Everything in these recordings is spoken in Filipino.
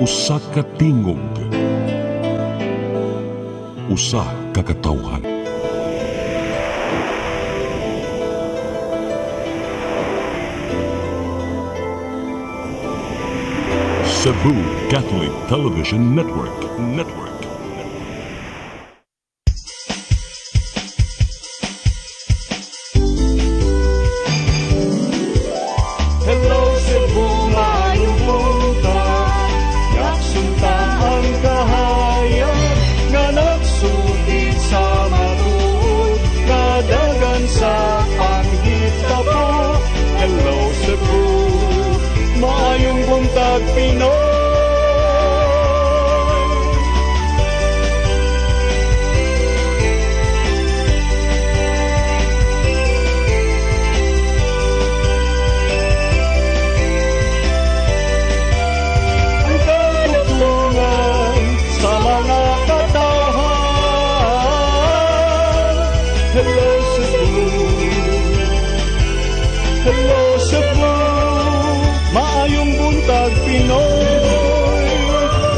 Usa ka tingog, usa ka katawhan. Cebu Catholic Television Network. Hello Cebu, maayong buntag. Yaksunta ang kahayag nga nagsulid sa matuod, nadagan sa panghitabo. Hello Cebu, maayong buntag Pinoy. Ang katutulungan sa mga katawhan. Hello Cebu, hello Cebu, maayong buntag Pinoy,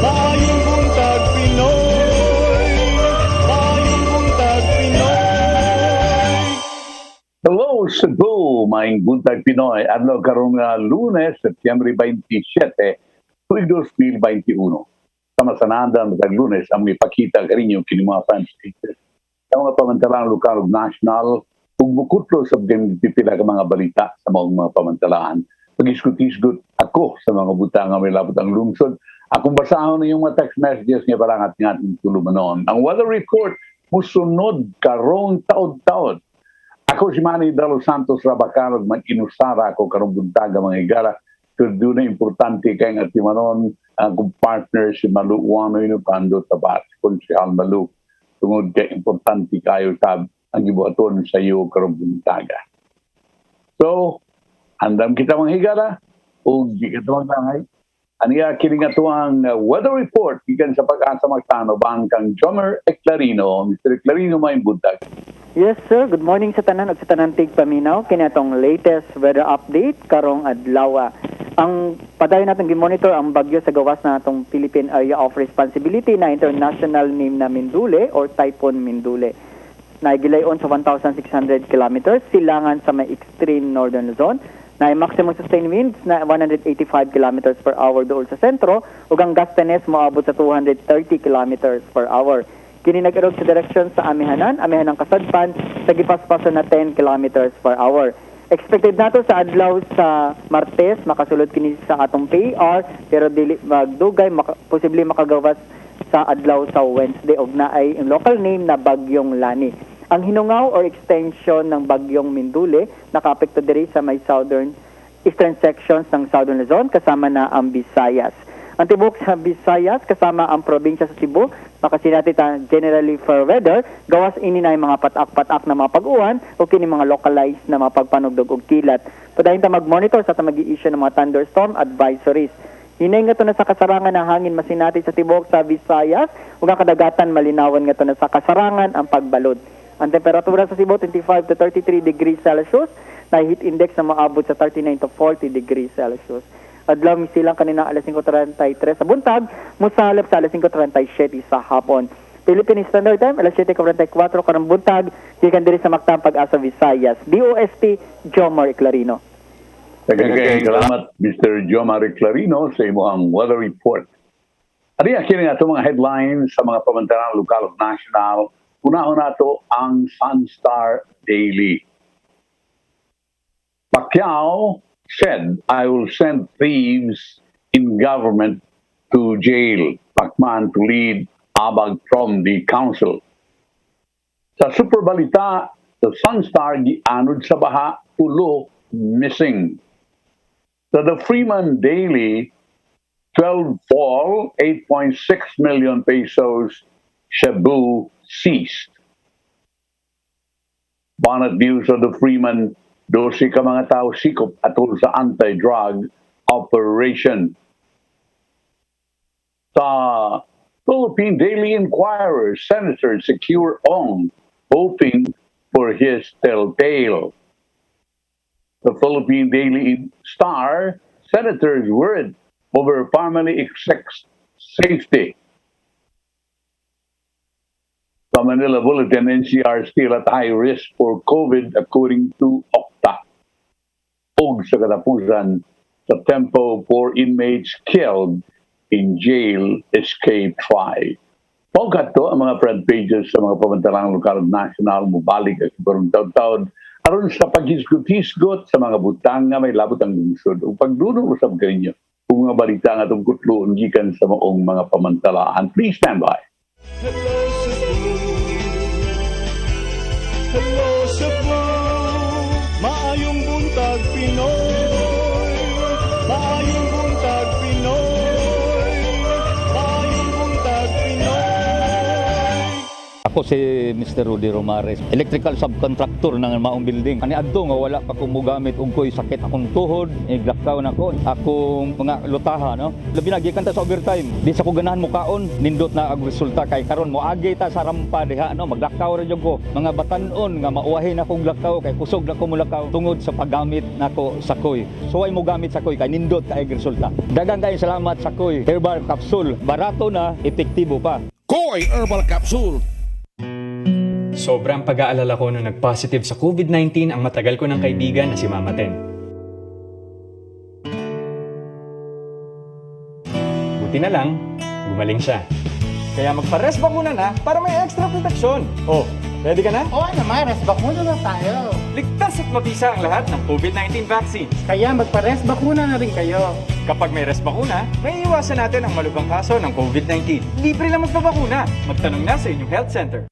maayong buntag Pinoy, maayong buntag Pinoy. Hello Cebu, maing buntag Pinoy. Adlaw karong Lunes, Setyembre 27, tuig 2021. Sama sa nanda matag Lunes ang ipakita kaninyo kini mga fans sa mga pamantalaan lokal ug national ug bukutlo sa pipila ka mga balita sa mga pamantalaan. Pag-isgot-isgot ako sa mga butang nga may labot ang lungsod. Akong basahon na yung mga text messages nga parangat nga ating tulumanon. Ang weather report musunod karong taod-taod. Ako si Manny Dalo Santos Rabacarog, mag-inusara ako karong buntaga mga igara. Pero doon na importante kay nga timanon ang partner si Malu Uano Inupando Tabat, kung si Al Malu. Tungod kay importante kayo sa ang gibuhaton sa iyo karong buntaga. So, andam kita mga higara o di kita magtangay. Aniya kini nga tuang weather report gikan sa Pag-asa Magtano bang kang Jomer Eclarino. Mr. Eclarino, may buntag. Yes sir, good morning sa tanan ug sa tanan tigpaminaw kini atong latest weather update karong adlaw. Ang padayon natin gi-monitor ang bagyo sa gawas na atong Philippine Area of Responsibility na international name na Mindule or Typhoon Mindule. Naigilayon sa 1,600 kilometers silangan sa may extreme northern Luzon na maximum sustained winds na 185 kilometers per hour dool sa sentro ug ang gastanes moabot sa 230 kilometers per hour. Kini nag-erog sa direksyon sa Amihanan kasadpan sa gipaspason na 10 kilometers per hour. Expected nato sa adlaw sa Martes makasulod kini sa atong PAR pero dili magdugay posible makagawas sa adlaw sa Wednesday ug naay ang local name na Bagyong Lani. Ang hinungaw or extension ng Bagyong Mindule nakaapekto diri sa may eastern sections ng Southern Luzon kasama na ang Visayas. Ang tibok sa Visayas kasama ang probinsya sa Cebu makasinati ta generally fair weather gawas ini na mga patak-patak na mga pag-uwan o kini mga localized na mga pagpanugdog og kilat. Padayon ta mag-monitor sa mag-i-issue ng mga thunderstorm advisories. Hinay nga to na sa kasarangan na hangin masinati sa tibok sa Visayas ug ang kadagatan malinawan nga to na sa kasarangan ang pagbalod. Ang temperatura sa Cebu 25 to 33 degrees Celsius, na heat index na maabot sa 39 to 40 degrees Celsius. Adlaw misilang kanina alas 5:33 sa buntag, musalap sa alas 5:37 sa hapon. Philippine Standard Time alas 7:44 karong buntag, gikan diri sa Mactan Pag-asa Visayas. DOST Jomar Eclarino. Salamat Mr. Jomar Eclarino sa imong weather report. Ari kini nga mga headlines sa mga pamantalaan lokal ug national. Una nato ang Sunstar Daily. Pacquiao said, I will send thieves in government to jail. Pacman to lead Abag from the council. Sa Super Balita, the Sunstar gianod sa baha, tulo missing. Sa the Freeman Daily, 12 fall, 8.6 million pesos, Cebu ceased. Bonnet News of the Freeman, 12 ka mga tao sikop atol sa anti-drug operation. Sa Philippine Daily Inquirer, Senator secure Ong hoping for his telltale. The Philippine Daily Star, senators worried over family safety. The Manila Bulletin, NCR still at high risk for COVID according to Okta. Og sa katapusan, sa tempo, 4 inmates killed in jail escape try. Pagkat to ang mga front pages sa mga pamantalang lokal at national mubalik at sigurong taon-taon aron sa paghisgot-hisgot sa mga butang nga may labot ang lungsod o pagdunong usab kaninyo kung mga balita nga itong kutloon gikan sa maong mga pamantalaan. Please stand by. Hello Cebu, hello Cebu, maayong buntag Pinoy, maayong buntag Pinoy, maayong buntag Pinoy. Ako si Mr. Rudy Romares, electrical subcontractor ng maong building. Ani adto nga wala pa ko mogamit og ko'y sakit akong tuhod, iglakaw na ko, akong mga lutaha, no. Labi na gikan ta sa overtime. Di sa ko ganahan mo kaon, nindot na ang resulta kay karon mo agi ta sa rampa diha, no. Maglakaw ra jud ko. Mga batan-on nga mauwahi na kong lakaw kay kusog na ko mulakaw tungod sa paggamit nako sa koy. So ay mo gamit sa koy kay nindot kay resulta. Daghang kay salamat sa koy herbal capsule. Barato na, epektibo pa. Koy Herbal Capsule. Sobrang pag-aalala ko nung nag-positive sa COVID-19 ang matagal ko ng kaibigan na si Mama Ten. Buti na lang, gumaling siya. Kaya magpa-rest bakuna na para may extra proteksyon. Oh, ready ka na? Oo naman, rest bakuna na tayo. Ligtas at mabisa ang lahat ng COVID-19 vaccines. Kaya magpa-rest bakuna na rin kayo. Kapag may rest bakuna, may iwasan natin ang malubhang kaso ng COVID-19. Libre lang magpabakuna. Magtanong na sa inyong health center.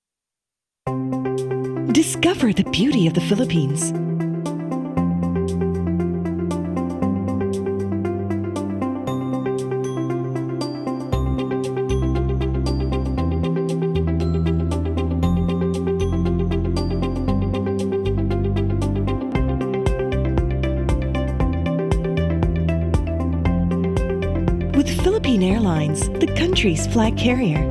Discover the beauty of the Philippines. With Philippine Airlines, the country's flag carrier.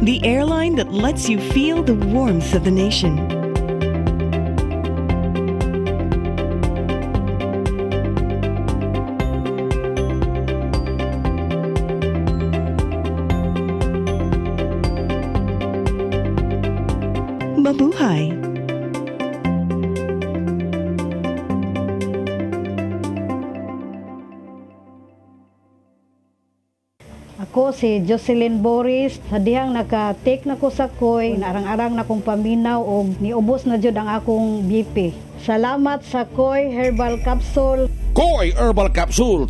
The airline that lets you feel the warmth of the nation. Mabuhay! Ako si Jocelyn Boris, sa dihang naka-take na ko sa koy, arang-arang na kong paminaw o niubos na jud ang akong BP. Salamat sa koy herbal capsule. Koy Herbal Capsule.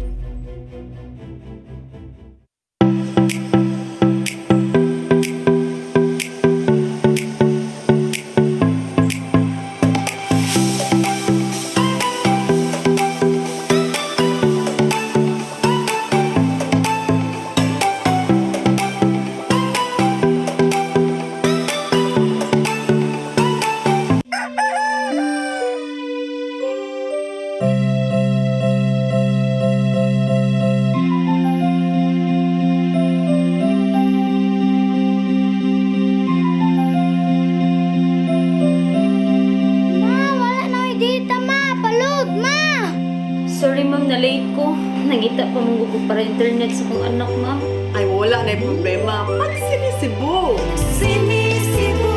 Sorry ma'am, na-late ko. Nangita pa mong gusto para internet sa kong anak ma'am. Ay wala na yung problema. Pag sinisibo. Sinisibo,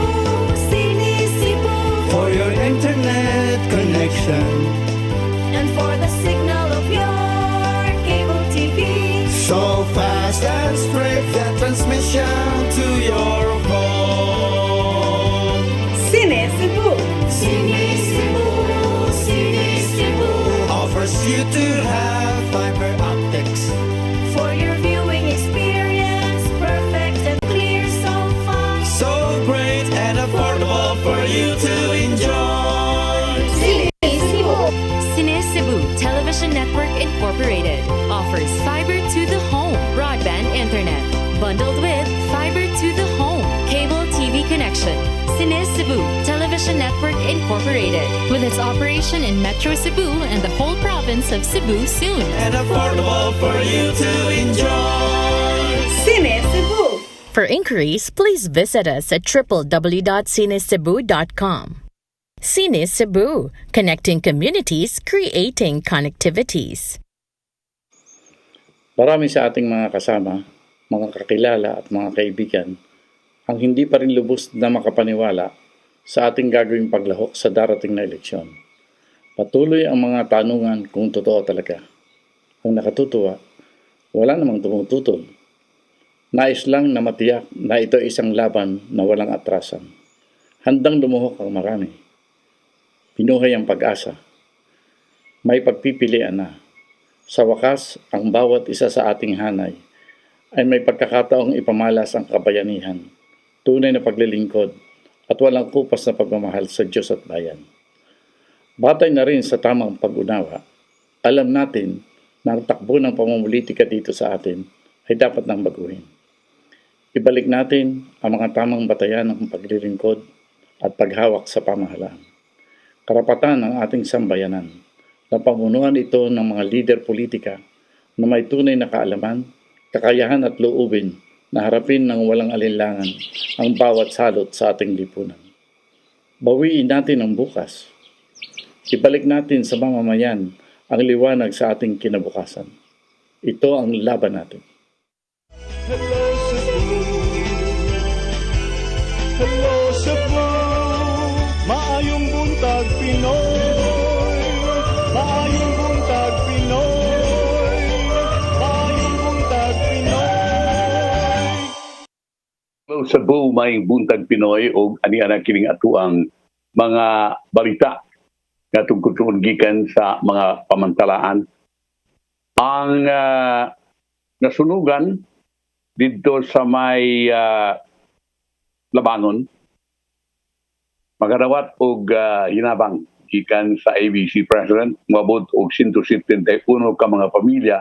sinisibo. For your internet connection, And for the signal of your cable TV. so fast and straight, that transmission to your home. Sinisibo. Sinisibo, sinisibo. Offers you to have fiber optics. For your viewing experience, perfect and clear so far. So great and affordable for you to enjoy. Cine Cebu Television Network Incorporated offers fiber to the home broadband internet bundled with fiber to the home cable TV connection. Cine Cebu Television Network Incorporated with its operation in Metro Cebu and the whole province of Cebu soon. And affordable for you to enjoy. Sinisibo. For inquiries, please visit us at www.cinecebu.com. Cine Cebu, connecting communities, creating connectivities. Marami sa ating mga kasama, mga kakilala at mga kaibigan ang hindi pa rin lubos na makapaniwala sa ating gagawing paglahok sa darating na eleksyon. Patuloy ang mga tanungan kung totoo talaga. Ang nakatutuwa, wala namang tumututol. Nais lang na matiyak na ito ay isang laban na walang atrasan. Handang lumuhok ang marami. Pinuhay ang pag-asa. May pagpipilian na. Sa wakas, ang bawat isa sa ating hanay ay may pagkakataong ipamalas ang kabayanihan, tunay na paglilingkod at walang kupas na pagmamahal sa Diyos at bayan. Batay na rin sa tamang pag-unawa, alam natin na ang takbo ng pamumulitika dito sa atin ay dapat nang baguhin. Ibalik natin ang mga tamang batayan ng paglilingkod at paghawak sa pamahalaan. Karapatan ng ating sambayanan na pamunuan ito ng mga lider politika na may tunay na kaalaman, kakayahan at loobin na harapin ng walang alinlangan ang bawat salot sa ating lipunan. Bawiin natin ang bukas. Ibalik natin sa mamamayan ang liwanag sa ating kinabukasan. Ito ang laban natin. Hello Cebu, hello Cebu, maayong buntag Pinoy, maayong buntag Pinoy, maayong buntag Pinoy. Hello Cebu, may buntag Pinoy o ani-ana kining atuang mga balita nga tungkol gikan sa mga pamantalaan. Ang nasunugan dito sa may Labangon, magadawat og hinabang gikan sa ABC President, mabot og 171 ka mga pamilya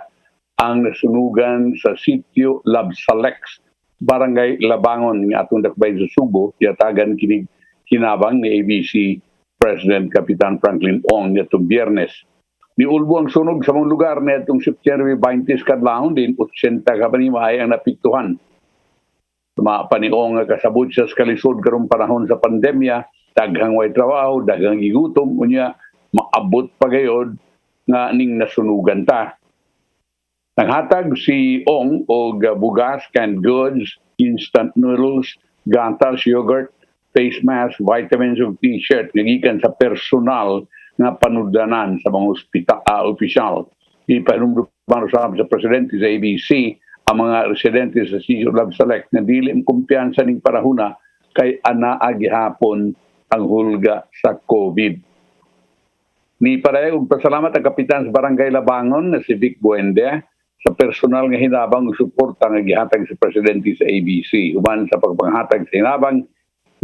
ang nasunugan sa sitio Labsalex, Barangay Labangon nga atong dakbayn sa Subo, yatagan kining hinabang ni ABC President Kapitan Franklin Ong nitong Biyernes. Niulbo ang sunog sa mga lugar nitong September 20 kadlawon din 80 ka panimahay ang napiktuhan. Paniong kasabot sa kalisod karong panahon sa pandemya, daghang way trabaho, daghang igutom, unya maabot pa gayod nga ning nasunugan ta. Naghatag si Ong og bugas, canned goods, instant noodles, gatas, yogurt, face mask, vitamins ug t-shirt gikan sa personal nga panudanan sa mga opisyal. Ipanumduman sa presidente sa ABC ang mga residente sa Sitio Labsalek na dili kumpiyansa ning panahona kay anaa gihapon ang hulga sa COVID. Ni padayag og pasalamat ang kapitan sa Barangay Labangon na si Vic Buende sa personal nga hinabang ug suporta nga gihatag sa presidente sa ABC. Uban sa pagpanghatag sa hinabang,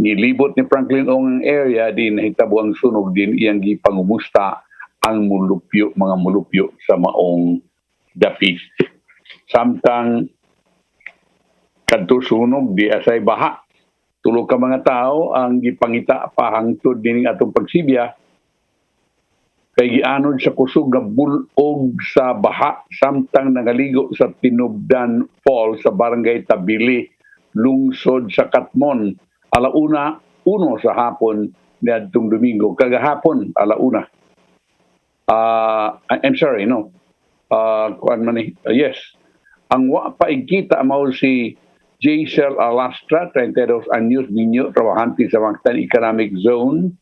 nilibot ni Franklin Ong ang area din nahitabo ang sunog din iyang gipangumusta ang mga mulupyo sa maong dapit. Samtang kadto sunog di asay baha. Tulo ka mga tao ang gipangita pa hangtod dining atong pagsibya kay gianod sa kusog nga bulog sa baha samtang nagaligo sa Tinubdan Falls sa Barangay Tabili, lungsod sa Katmon. Alauna, 1 sa hapon niadtong Domingo. Kagahapon, alauna. I'm sorry, no. Yes. Ang wa pa ikita mao si Jaisel Alastra, 32 anyos, ninyo, trabahante sa Mactan Economic Zone,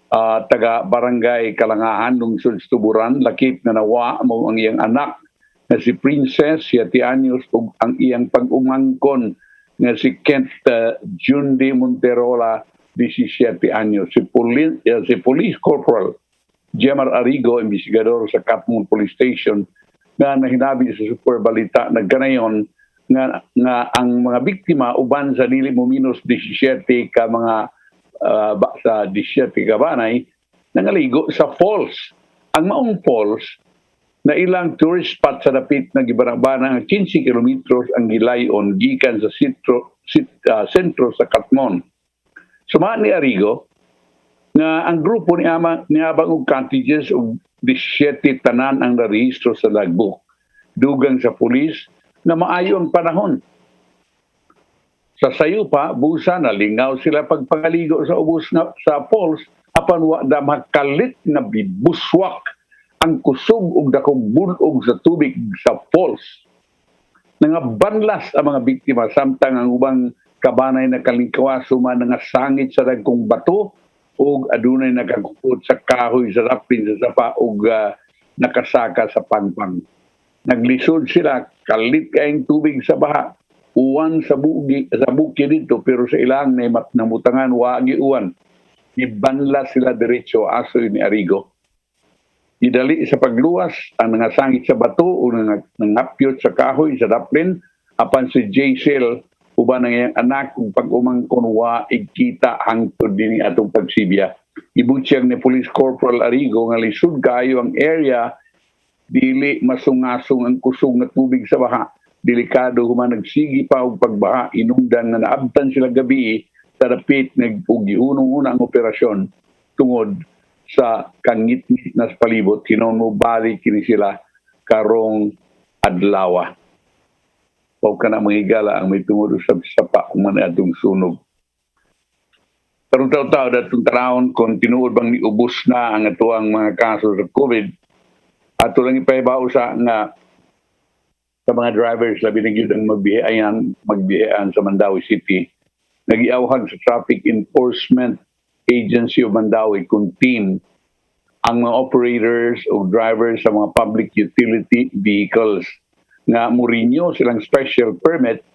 taga Barangay Kalangahan, lungsod sa Tuburan, lakip na nawa mo ang iyang anak na si Princess, 7 anyos, ug ang iyang pag-umangkon na si Kent Jundi Monterola, 17 anyos. Si Police Corporal Jemar Arigo, investigador sa Katmon Police Station, na nahinabi sa Super Balita na ganayon nga ang mga biktima uban sa dili mo minus 17 ka mga sa 17 ka banay nangaligo sa falls. Ang maong falls na ilang tourist spot sa dapit na gibarabana 15 kilometros ang gilayon gikan sa sentro sa Katmon. Suma ni Arigo nga ang grupo ni abang og cottages og 17 tanan ang narehistro sa logbook. Dugang sa pulis na maayo ang panahon. Sa sayo pa, busa na lingaw sila pagpangaligo sa ubos sa falls apan wa da makalit nga bibuswak ang kusog ug dakong bulog sa tubig sa falls. Nangabanlas ang mga biktima samtang ang ubang kabanay na kalingkawas man nangasangit sa dagkong bato ug adunay nagagupod sa kahoy sa rapin sa sapa ug nakasaka sa pangpang. Naglisod sila, kalit kaing tubig sa baha, uwan sa buki dito, pero sa ilang namutangan, wagi uwan. Ibanla sila diretso aso ni Arigo. Idali sa pagluwas ang nangasangit sa bato o nangapyot sa kahoy sa raplin apan si Jaisel uban ang iyang anak kung pag-umangkon wa ikita hangtod din atong pagsibya. Ibutyag ni Police Corporal Arigo nga lisod kayo ang area dili masungasong ang kusog na tubig sa baha. Delikado human nagsigi pa og pagbaha inungdan nga naabtan sila gabi sa dapit nag-unong-una ang operasyon tungod sa kangit-ngit na palibot, kinonubali kini sila karong adlawa. O ka na mga higala ang may tungod sa sapa man atong sunog. Karong taw-taw datong tarawon kung tinuod bang niubos na ang atuang mga kaso sa COVID, ato lang ipahibaw sa nga sa mga drivers labi na gyud ang magbiyayan sa Mandawi City. Nagiawhag sa Traffic Enforcement Agency of Mandawi kung team ang mga operators o drivers sa mga public utility vehicles nga murinyo silang special permit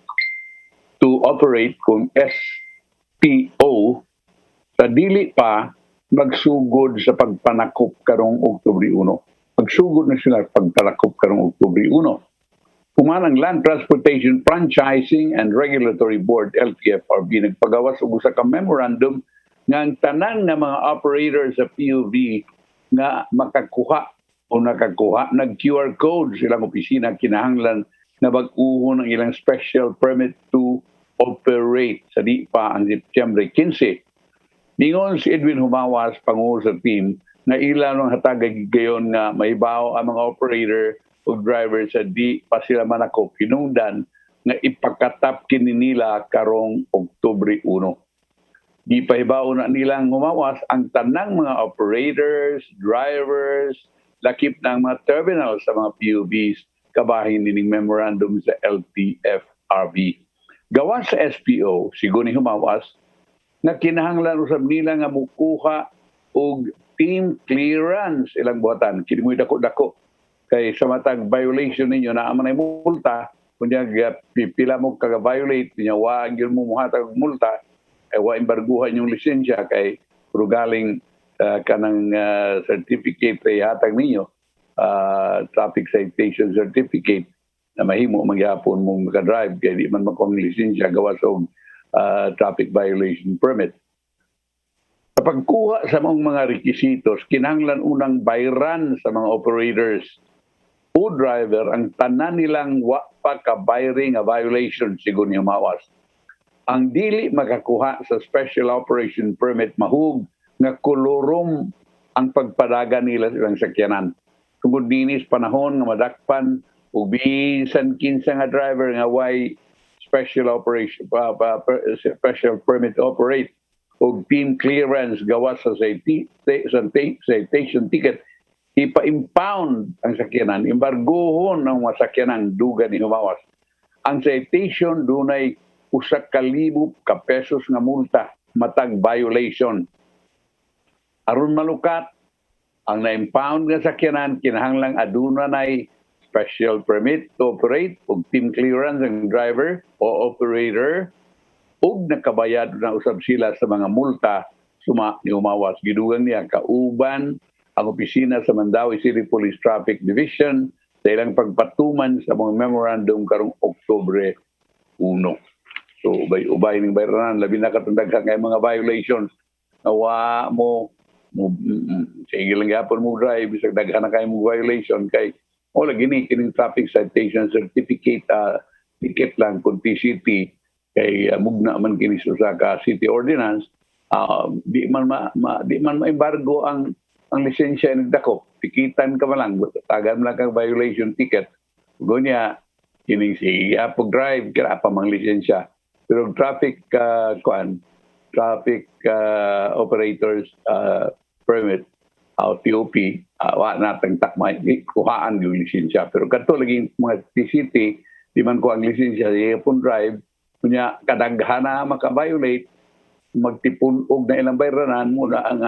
to operate kung SPO sa dili pa magsugod sa pagpanakop karong Oktubre 1. Magsugod na sila pagpanakop karong Oktubre 1. Human ang Land Transportation Franchising and Regulatory Board, LTFRB, nagpagawas og usa ka memorandum nga ang tanan nga mga operators sa PUV nga makakuha o nakakuha nag-QR code silang opisina kinahanglan na bag-uhon ang ilang special permit to operate sa di pa ang September 15. Ningon si Edwin Humawas, pangulo sa team, na ilan ng hatagag gayon nga maibaw ang mga operator o driver sa di pa sila manakop hinungdan nga ipakatap kini nila karong Oktubre 1. Di pa hibaw na nilang Humawas ang tanang mga operators, drivers, lakip ng mga terminals sa mga PUBs kabahin nining memorandum sa LTFRB. Gawas sa SPO, sigo ni Humawas, nga kinahanglan usab nila nga mukuha og team clearance ilang buhatan. Kini mo dako-dako kay sa matag violation ninyo na aman ay multa, kunya pipila mo kaga-violate niya wag yun mo muhatag multa ay wa embarguhan yung lisensya kay galing kanang certificate ay hatag ninyo traffic citation certificate na mahimo magyapon mong makadrive kay di man makong lisensya gawas og traffic violation permit. Sa pagkuha sa mga requisitos, kinahanglan unang bayran sa mga operators o driver ang tanan nilang wa pa ka-bayring a violation sigon ni Humawas. Ang dili makakuha sa Special Operation Permit mahug nga kolorom ang pagpadagan nila silang sakyanan. Tungod dinis panahon nga madakpan o bisan kinsa nga driver nga way special operation special permit to operate o team clearance gawas sa citation ticket ipa-impound ang sakyanan, embargohon ang masakyanan duga ni Humawas. Ang citation dunay 1,000 ka pesos nga multa matag violation. Aron malukat ang na-impound nga sakyanan kinahanglang aduna nay special permit to operate o team clearance ang driver o operator ug nakabayad na usab sila sa mga multa suma ni Humawas. Gidugang niya kauban ang opisina sa Mandawi City Police Traffic Division sa ilang pagpatuman sa mga memorandum karong Oktubre 1. So, ubay-ubay ng bayranan, labi na katandaghan kay mga violations. Nawa mo sige lang yapon mo drive, bisag daghan na kayo mo violation kay lagi ni kining traffic citation certificate ticket lang kung TCT kay mugna man kini sa ka city ordinance di man ma-embargo ang lisensya nagdako. Tikitan ka man lang, tagan lang kang violation ticket. Gunya kining sige pag drive kaya pa mang lisensya. Pero traffic traffic operators permit o TOP, wa natang takmay kuhaan yung lisensya. Pero kadto lagi mga TCT, di man ko ang lisensya sa phone drive, kunya kadaghana maka-violate, magtipon og na ilang bayranan muna ang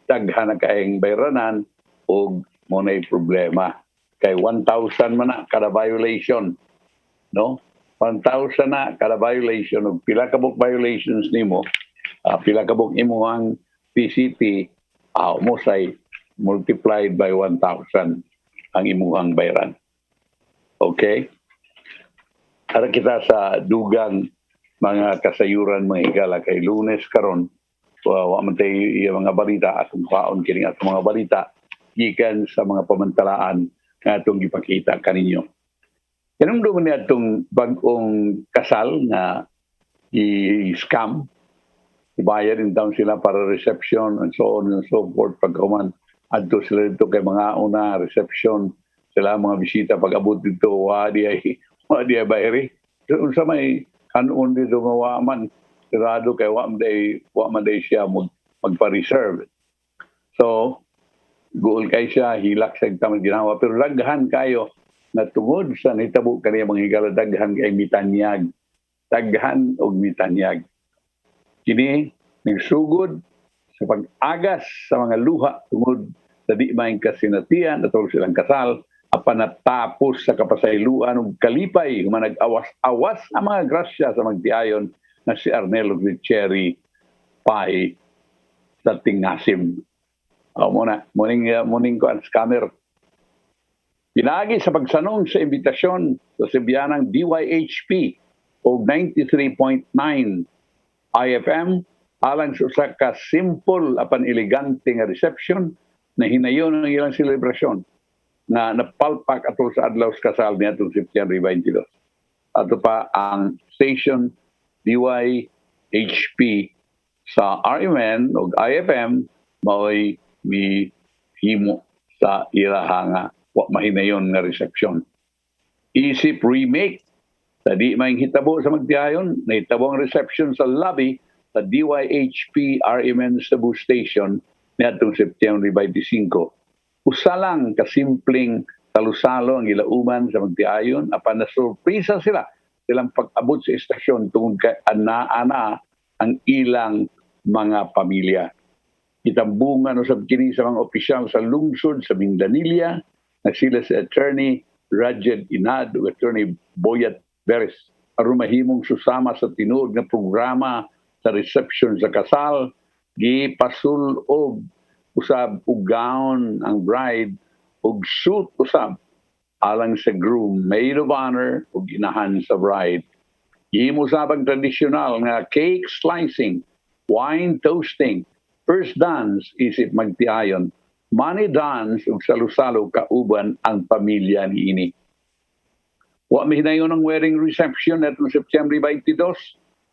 daghana kaayong bayranan og mo na problema. Kay 1,000 man na kada violation, no? 1,000 na kada violation og pila ka buk violations nimo, pila ka buk imong PCT, mo say multiplied by 1,000 ang imuhang bayran. Okay? Ara kita sa dugang mga kasayuran mga higala kay Lunes karon, wa man tayo yung mga balita atong kaon kini atong mga balita gikan sa mga pamantalaan nga atong gipakita kaninyo. Kanang ni atong bag-ong kasal nga i-scam, ibayad in town sila para reception and so on and so forth. Pagkaman, adto sila dito kay mga una reception, sila mga bisita pag-abot dito, wa di ay bayari. So, sa may kanon dito nga wa man, sirado kay wa man day siya magpa-reserve. So, goal kay siya, hilak sa tamang ginawa. Pero daghan kayo, na tungod sa nitabo kaniya mga higala, daghan kay mitanyag. Daghan og mitanyag. Kini nagsugod sa pag-agas sa mga luha tungod sa di maing kasinatian at silang kasal, apan natapos sa kapasayloan ug kalipay human nag-awas-awas ang mga grasya sa magtiayon na si Arnel ug ni Cherry Pai sa Tingasim. Morning ko ang scammer. Pinagi sa pagsanong sa imbitasyon sa Sibianang DYHP o 93.9 IFM alang sa ka simple apan elegante nga reception na hinayon ang ilang selebrasyon na napalpak atol sa adlaw sa kasal niadtong September 22. Ato pa ang station DYHP sa RMN o IFM mao'y himo sa ilahanga wa mahinayon nga reception. Isip remake sa di maing hitabo sa magtiayon, nahitabo ang reception sa lobby sa DYHP RMN Cebu Station niadtong September 25. Usa lang kasimpleng talusalo ang ilauman sa magtiayon apan nasurpresa silang pag-abot sa estasyon tungod kay ana-ana ang ilang mga pamilya. Itambungan usab kini sa mga opisyal sa lungsod sa Mindanilla na sila si Attorney Rajed Inad o Attorney Boyat Beres aron mahimong susama sa tinuod nga programa sa reception sa kasal, gipasul og usab og gown ang bride og suit usab alang sa groom, maid of honor ug inahan sa bride. Gihimo usab ang tradisyonal nga cake slicing, wine toasting, first dance isip magtiayon, money dance ug salusalo kauban ang pamilya niini. Wa mahinayon ang wedding reception at September 22.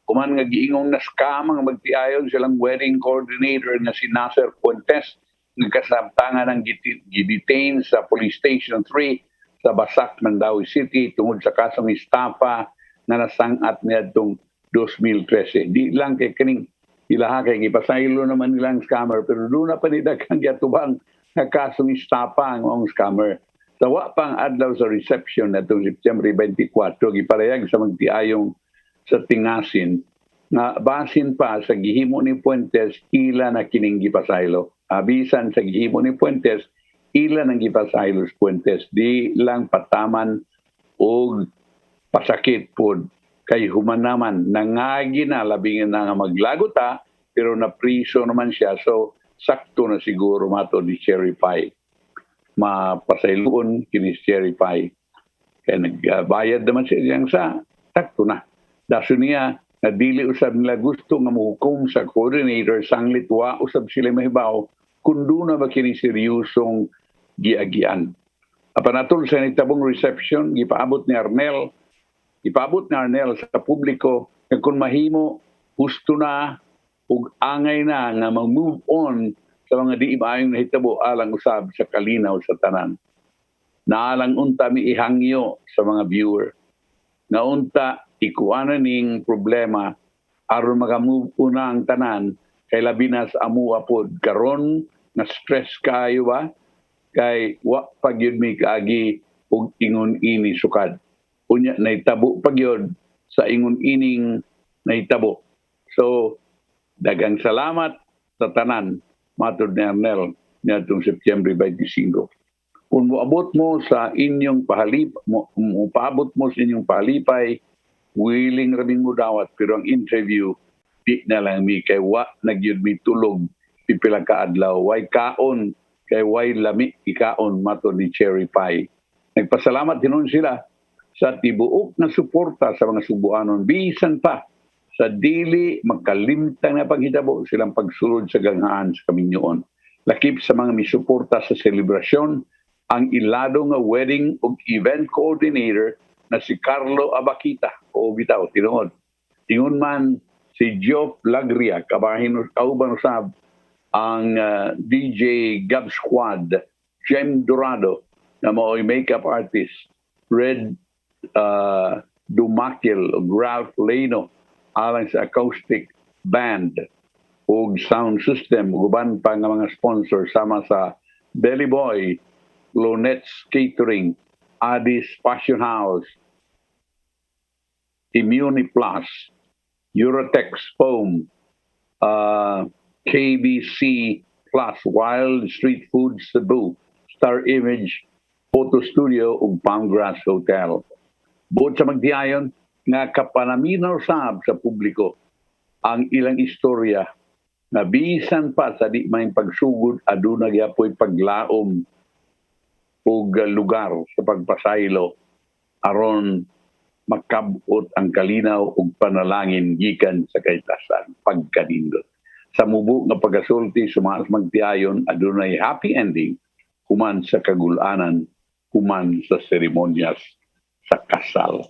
Kuman nga giingong na scam ang magtiayon silang wedding coordinator na si Nasser Fuentes nga kasamtangan ng gidetain sa Police Station 3 sa Basak, Mandawi City tungod sa kasong estafa na nasangat niadtong 2013. Di lang kay kining ilaha kay gipasaylo naman nilang scammer pero doon na pa ni daghang giatubang nga kasong estafa ang scammer. Sa wa pang adlaw sa reception natong September 24 giparehag sa magtiayong sa Tingasin nga basin pa sa gihimo ni Fuentes ila na kining gipasaylo. Abisan sa gihimo ni Fuentes ila nang gipasaylo sa Fuentes di lang pataman o pasakit pod kay human naman nangagi na labing na nga maglagota pero na priso naman siya so sakto na siguro mato ni Cherry Pie mapasayloon kini Cherry Pie kaya nagbayad naman siya sa sakto na daso niya na dili usab nila gusto nga muhukom sa coordinator sanglit wa usab sila mahibaw kun doon na ba kini seryosong giagian. Apan atol sa nitabong reception ipaabot ni Arnel sa publiko nga kung mahimo gusto na ug angay na nga mag-move on sa mga di maayong nahitabo alang usab sa kalinaw sa tanan. Naalang unta mi ihangyo sa mga viewer. Na unta ikuana ning problema aron makamove una ang tanan kay labi na sa amuha pod karon nga stress kayo ba kay wa pagyud mi kaagi og ingon ini sukad unya naitabo pagyud sa ingon ining naitabo. So daghang salamat sa tanan matud ni Arnel niadtong September 25. Kung moabot mo sa inyong paabot mo sa inyong palipay, willing rabing mo dawat, pero ang interview, di na lang mi, kay wa nagyud mi tulog, pipila ka adlaw, way kaon, kay way lami, ikaon, mato ni Cherry Pie. Nagpasalamat din sila sa tibuok na suporta sa mga Subuanon, bisan pa, sa dili magkalimtang na paghitabo silang pagsulod sa ganghaan sa kaminyoon. Lakip sa mga misuporta sa selebrasyon, ang ilado nga wedding ug event coordinator na si Carlo Abakita o bitaw tinuod. Ingon man si Geoff Lagria kabahin kauban usab ang DJ Gab Squad, Jem Dorado na mao'y makeup artist, Red Dumakil ug Ralph Leno alang sa acoustic band ug sound system ug uban pa nga mga sponsor sama sa Belly Boy, Lonet's Catering, Addis Passion House, Immuni Plus, Eurotex Foam, KBC Plus, Wild Street Food Cebu, Star Image Photo Studio ug Palmgrass Hotel. Bukod sa magdiayon nga kapanaminaw sab sa publiko ang ilang istorya na bisan pa sa di may pagsugod aduna gyapoy paglaom ug lugar sa pagpasaylo aron makabot ang kalinaw ug panalangin gikan sa kaitasan pagkanindot. Sa mubo nga pagasulti sumaas magtiayon adunay happy ending human sa kagulanan human sa seremonyas sa kasal.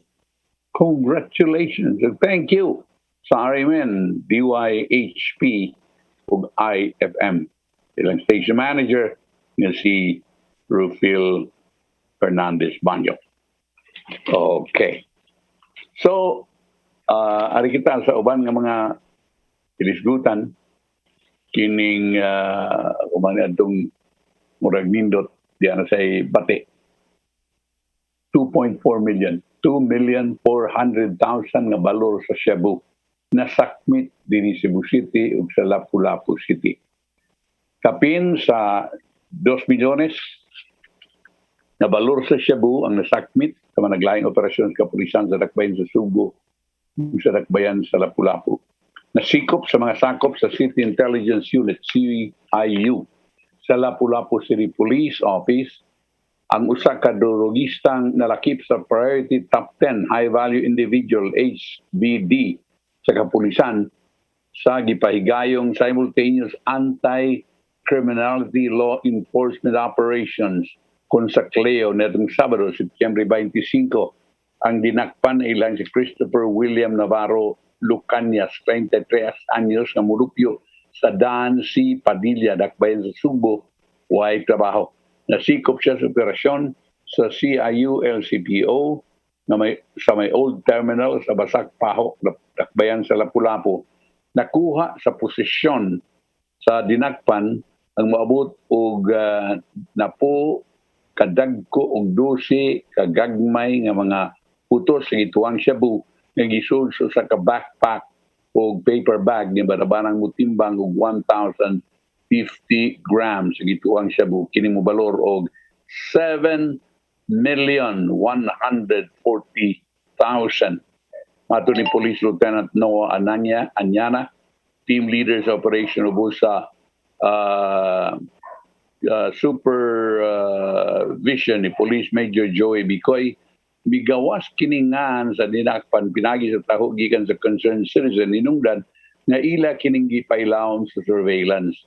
Congratulations and thank you sa RMN, DYHP ug IFM. Ilang station manager nga si Rufil Fernandez Banyo. Okay. So, ari kita sa uban nga mga ilisgutan kining uban adtong murag nindot diana say bate 2.4 million 2,400,000 nga balor sa Cebu nasakmit dinhi Cebu City ug sa Lapu-Lapu City. Kapin sa 2 milyones na balor sa Cebu ang nasakmit sa mga naglaing operasyon sa kapulisan sa dakbayan sa Subo ug sa dakbayan sa Lapu-Lapu. Nasikop sa mga sakop sa City Intelligence Unit, CIU, sa Lapu-Lapu City Police Office, ang usa ka drogistang nalakip sa Priority Top 10 High Value Individual HVD sa kapulisan sa gipahigayong simultaneous anti-criminality law enforcement operations kung sa Cleo netong Sabado, September 25, ang dinakpan ilang si Christopher William Navarro Lucanias, 23 anyos, nga mulupyo sa Dan C. Padilla, dakbayan sa Subo, way trabaho. Nasikop siya sa operasyon sa CIU LCPO na sa may old terminal sa Basak Paho, dakbayan sa Lapu-Lapu. Nakuha sa posisyon sa dinakpan ang maabot og napo kadagko og 12 kagagmay nga mga putos sa gituang Cebu nga gisulso sa ka backpack o paper bag ni barabanang mutimbang og 1,050 grams sa gituang Cebu kini mobalor og 7,140,000. Mato ni Police Lieutenant Noah Anyana, team leader sa Operation Ubusa supervision ni Police Major Joey Bicoy, bigawas kiningan sa dinakpan pinagi sa taho gikan sa concerned citizen inungdan nga ila kining gipailawom sa surveillance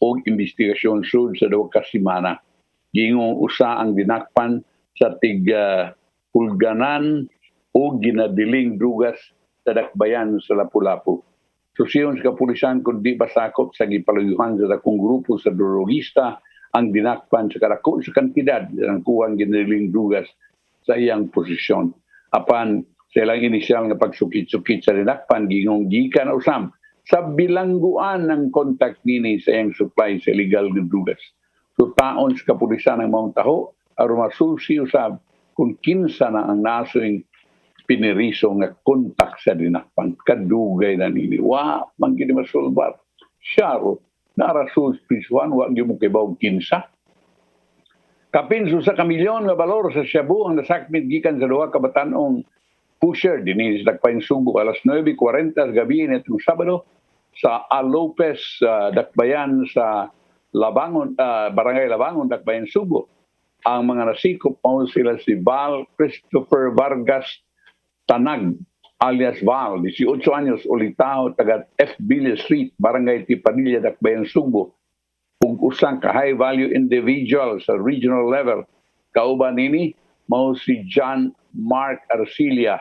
o investigasyon sud sa duha ka semana. Gingong usa ang dinakpan sa pulganan o ginadiling drugas sa dakbayan sa Lapu-Lapu. Susiyon sa kapulisan kundi basakop sa gipaluyuhan sa dakong grupo sa drogista ang dinakpan sa karako sa kantidad ng kuwang ginadiling drugas sa iyang posisyon. Apan sa ilang inisyal nga pagsukit-sukit sa dinakpan, gingong gikan usam sa bilangguan ng contact nini sa iyang supply sa illegal nga drugas. So taon sa kapulisan ng mga taho, aron masusi usab kung kinsa na ang nasoing piniriso nga kontak sa dinakpan. Kadugay na nini. Wa, man gini masulbar. Syaro, narasul prisuan, wa gyud mo kibaw kinsa. Kapin sa kamilyon nga balor sa Cebu ang nasakmit gikan sa duha ka batan-ong pusher dinhi sa Dakbayan Subo alas 9:40 gabi nitong Sabado sa A. Lopez Dakbayan sa Labangon, Barangay Labangon, Dakbayan Subo. Ang mga nasikop mo sila si Val Christopher Vargas Tanag alias Val, 18 anyos, ulitao, taga F. Villa Street, Barangay Tipadilla, Dakbayan Subo. Kung usang ka high-value individual sa regional level, kauban nini, mao si John Mark Arcilia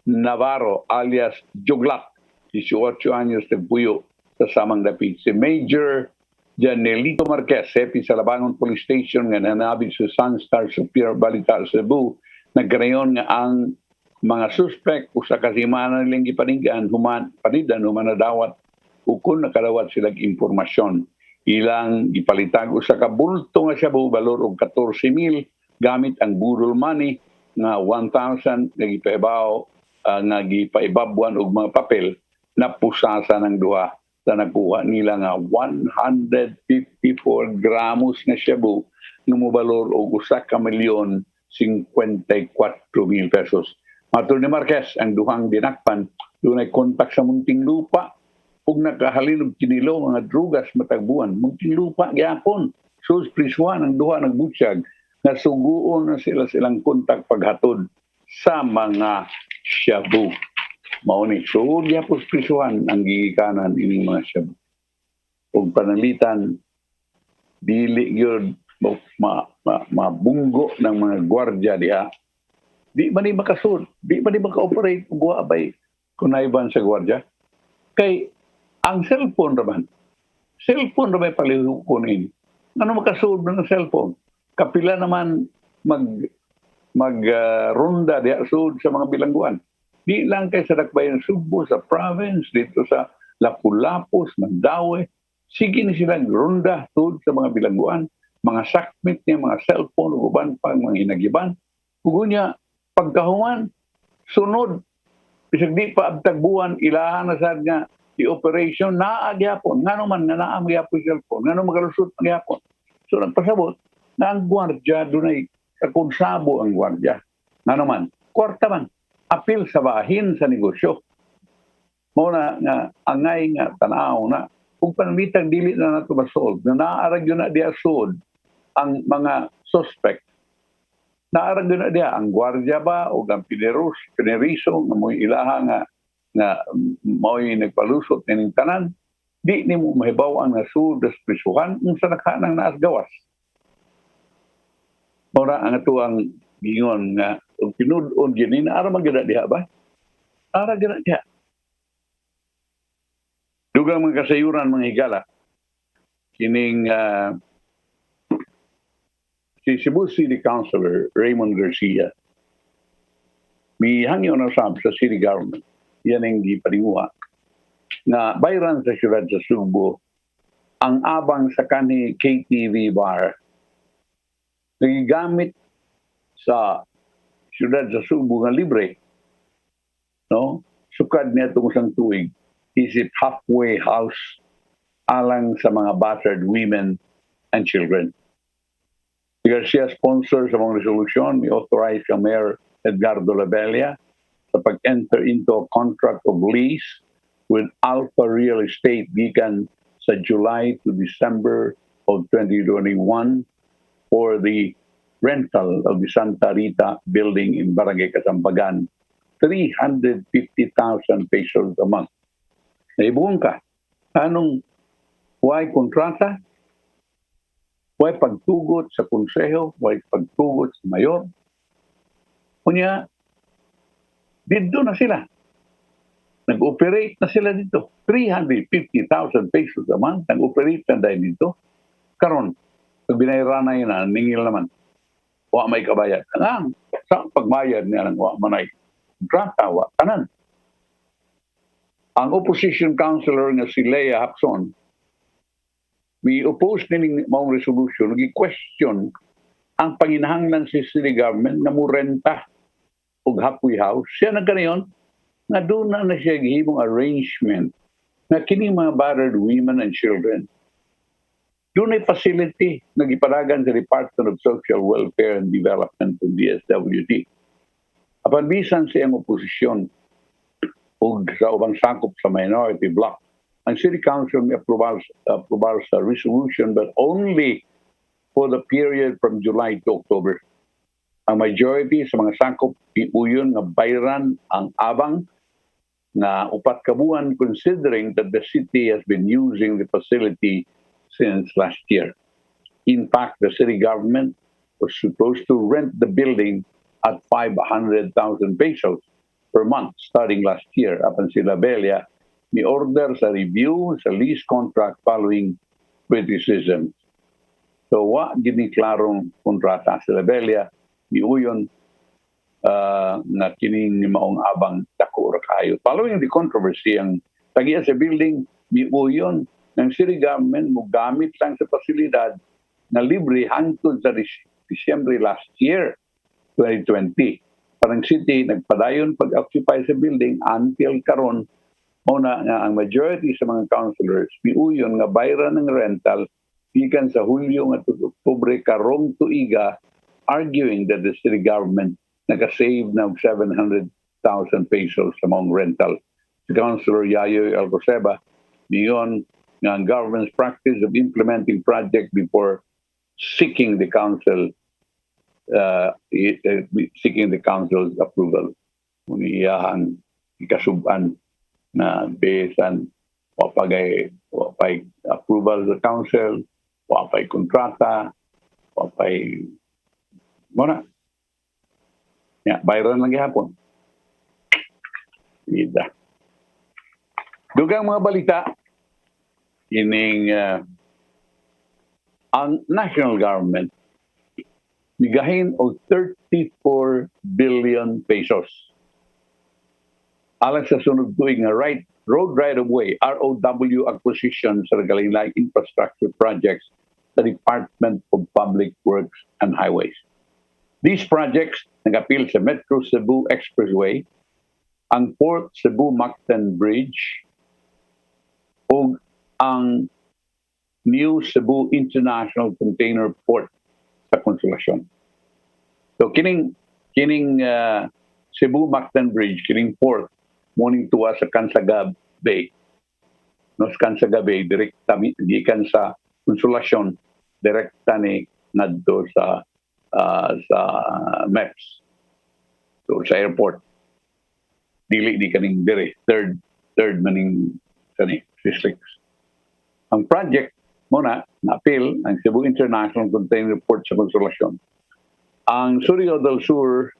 Navarro alias Juglat, 18 anyos, nagpuyo sa samang dapit. Si Major Janelito Marquez, Sepi sa Labangon Police Station, nga nanabit sa Sunstar Superior Balita Cebu, nagkarayon nga ang mga suspect usa ka semana nilang gipaninggan human nadawat ukon nakadawat silang impormasyon ilang gipalitag usa ka bulto nga Cebu balor og 14,000 gamit ang burol money nga 1,000 nga gipaibaw nga gipaibabuan og mga papel na pusasa ng duha sa nakuha nila nga 154 gramos nga Cebu nga mobalor og usa ka milyon 54,000 pesos. Matur ni Marquez, ang duhang dinakpan, dunay kontak sa munting lupa ug nakahalinog kinilo mga drugas matagbuan. Munting lupa gyapon. Sus prisuan ang duha nagbutyag na suguon na sila silang kontak paghatod sa mga Cebu. Mao ni sugod gyapon prisuan ang gigikanan ining mga Cebu. Ug panalitan dili gyud mabunggo ng mga gwardiya diha. Di man ni makasud, di man ni maka-operate kung guwabay kunayban sa gwardiya. Kay ang cellphone raman palihukunin. Ano makasud ng cellphone? Kapila naman ronda diha sud sa mga bilangguan. Di lang kay sa Dakbayan Subo, sa province, dito sa Lapu-Lapu, Mandaue. Sige ni silang ronda sud sa mga bilangguan, mga sakmit niya, mga cellphone, uban pa, mga hinagiban. Kugunya, pagkahuman, sunod, bisag di pa abtagbuan, ilahan na sad nga, i-operation, naagyapon, nga naman, nga naamgyapon cellphone, nga naman magalusot magyapon. So, nagpasabot, na ang gwardya, dunay, kakonsabo ang gwardya. Nga naman, kwarta man, apil sa bahin sa negosyo. Muna nga, angay nga, tanaw na, kung panalitang dili na nato masolve, na naaragyo na diya sod, ang mga suspect, naarag na diya ang gwardiya ba o ang pineriso nga mo'y ilaha nga mo'y nagpalusot ng tanan, di ni mo mahibaw ang nasud sa prisuhan kung sa nakanang naas gawas. Mora ang ito ang gingon nga kung pinudon gini na ara maganda diha ba? Ara gana diha. Dugang mga kasayuran mga higala kining si Cebu City Councilor Raymond Garcia, may hangyo na sa city government, yan ang giparinguha, na bayran sa siyudad sa Subo, ang abang sa kani KTV bar, nagigamit sa siyudad sa Subo nga libre, no? Sukad niya itong isang tuig, isip halfway house alang sa mga battered women and children. Garcia sponsor sa mga resolusyon, may authorize ang Mayor Edgardo Labella sa pag-enter into a contract of lease with Alpha Real Estate gikan sa July to December of 2021 for the rental of the Santa Rita building in Barangay Kasambagan, 350,000 pesos a month. Naibuong ka, anong why kontrata? Why pagtugot sa konseho, why pagtugot sa mayor. Kunya, dito na sila. Nag-operate na sila dito. 350,000 pesos a month, nag-operate na dahil dito. Karon, pag binayran na yun, ningil naman. Wa may kabayad. Sa pagbayad niya ng wa manay. kontrata, wa tanan. Ang opposition councilor nga si Lea Hapson, may oppose nining maong resolution, nag-question ang panginahanglan sa city government na murenta og halfway house. Siya na ganayon, nga doon na siya gihimong arrangement na kining mga battered women and children. Doon ay facility na gipadagan sa Department of Social Welfare and Development ng DSWD. Apan bisan sa iyang oposisyon o sa ubang sakop sa minority bloc, ang City Council may approval sa resolution but only for the period from July to October. Ang majority sa mga sakop piuyon nga bayran ang abang na upat ka buwan considering that the city has been using the facility since last year. In fact, the city government was supposed to rent the building at 500,000 pesos per month starting last year. Apan sila Belia, may order sa review sa lease contract following criticism. So, gini klarong kontrata sa Belia, may uyon na kining maong abang dako ra kayo. Following the controversy, ang tagiya sa building, may uyon ng city government mo gamit lang sa pasilidad na libre hangtod sa Disyembre last year, 2020. Parang city, nagpadayon pag-occupy sa building until karon muna nga ang majority sa mga councilors miuyon nga bayran ng rental gikan sa Hulyo nga Oktubre karong tuiga, arguing that the city government naka-save ng 700,000 pesos sa mga rental. Si Councilor Yayo Alcoseba, beyond ng government's practice of implementing project before seeking the council's approval. Uniyahan ikasuban na besan wapay approval sa council, wapay kontrata, wapay muna. Ya, bayran lang gihapon. Ida. Dugang mga balita, ining ang national government migahin og 34 billion pesos. Alang sa sunod tuig nga road right-of-way, ROW acquisition sa Galinay infrastructure projects sa Department of Public Works and Highways. These projects nag-appeal sa Metro Cebu Expressway, ang Port Cebu-Mactan Bridge, o ang New Cebu International Container Port sa Consolacion. So kining Cebu-Mactan Bridge, kining port, morning tuwa sa Cansaga Bay. No, sa Cansaga Bay, direkta gikan sa Consolacion, direkta ni nadto sa MEPS. So sa airport. Dili di kaning dire third maning kani districts. Ang project muna na-appeal ang Cebu International Container Port sa Consolacion. Ang Surigao del Sur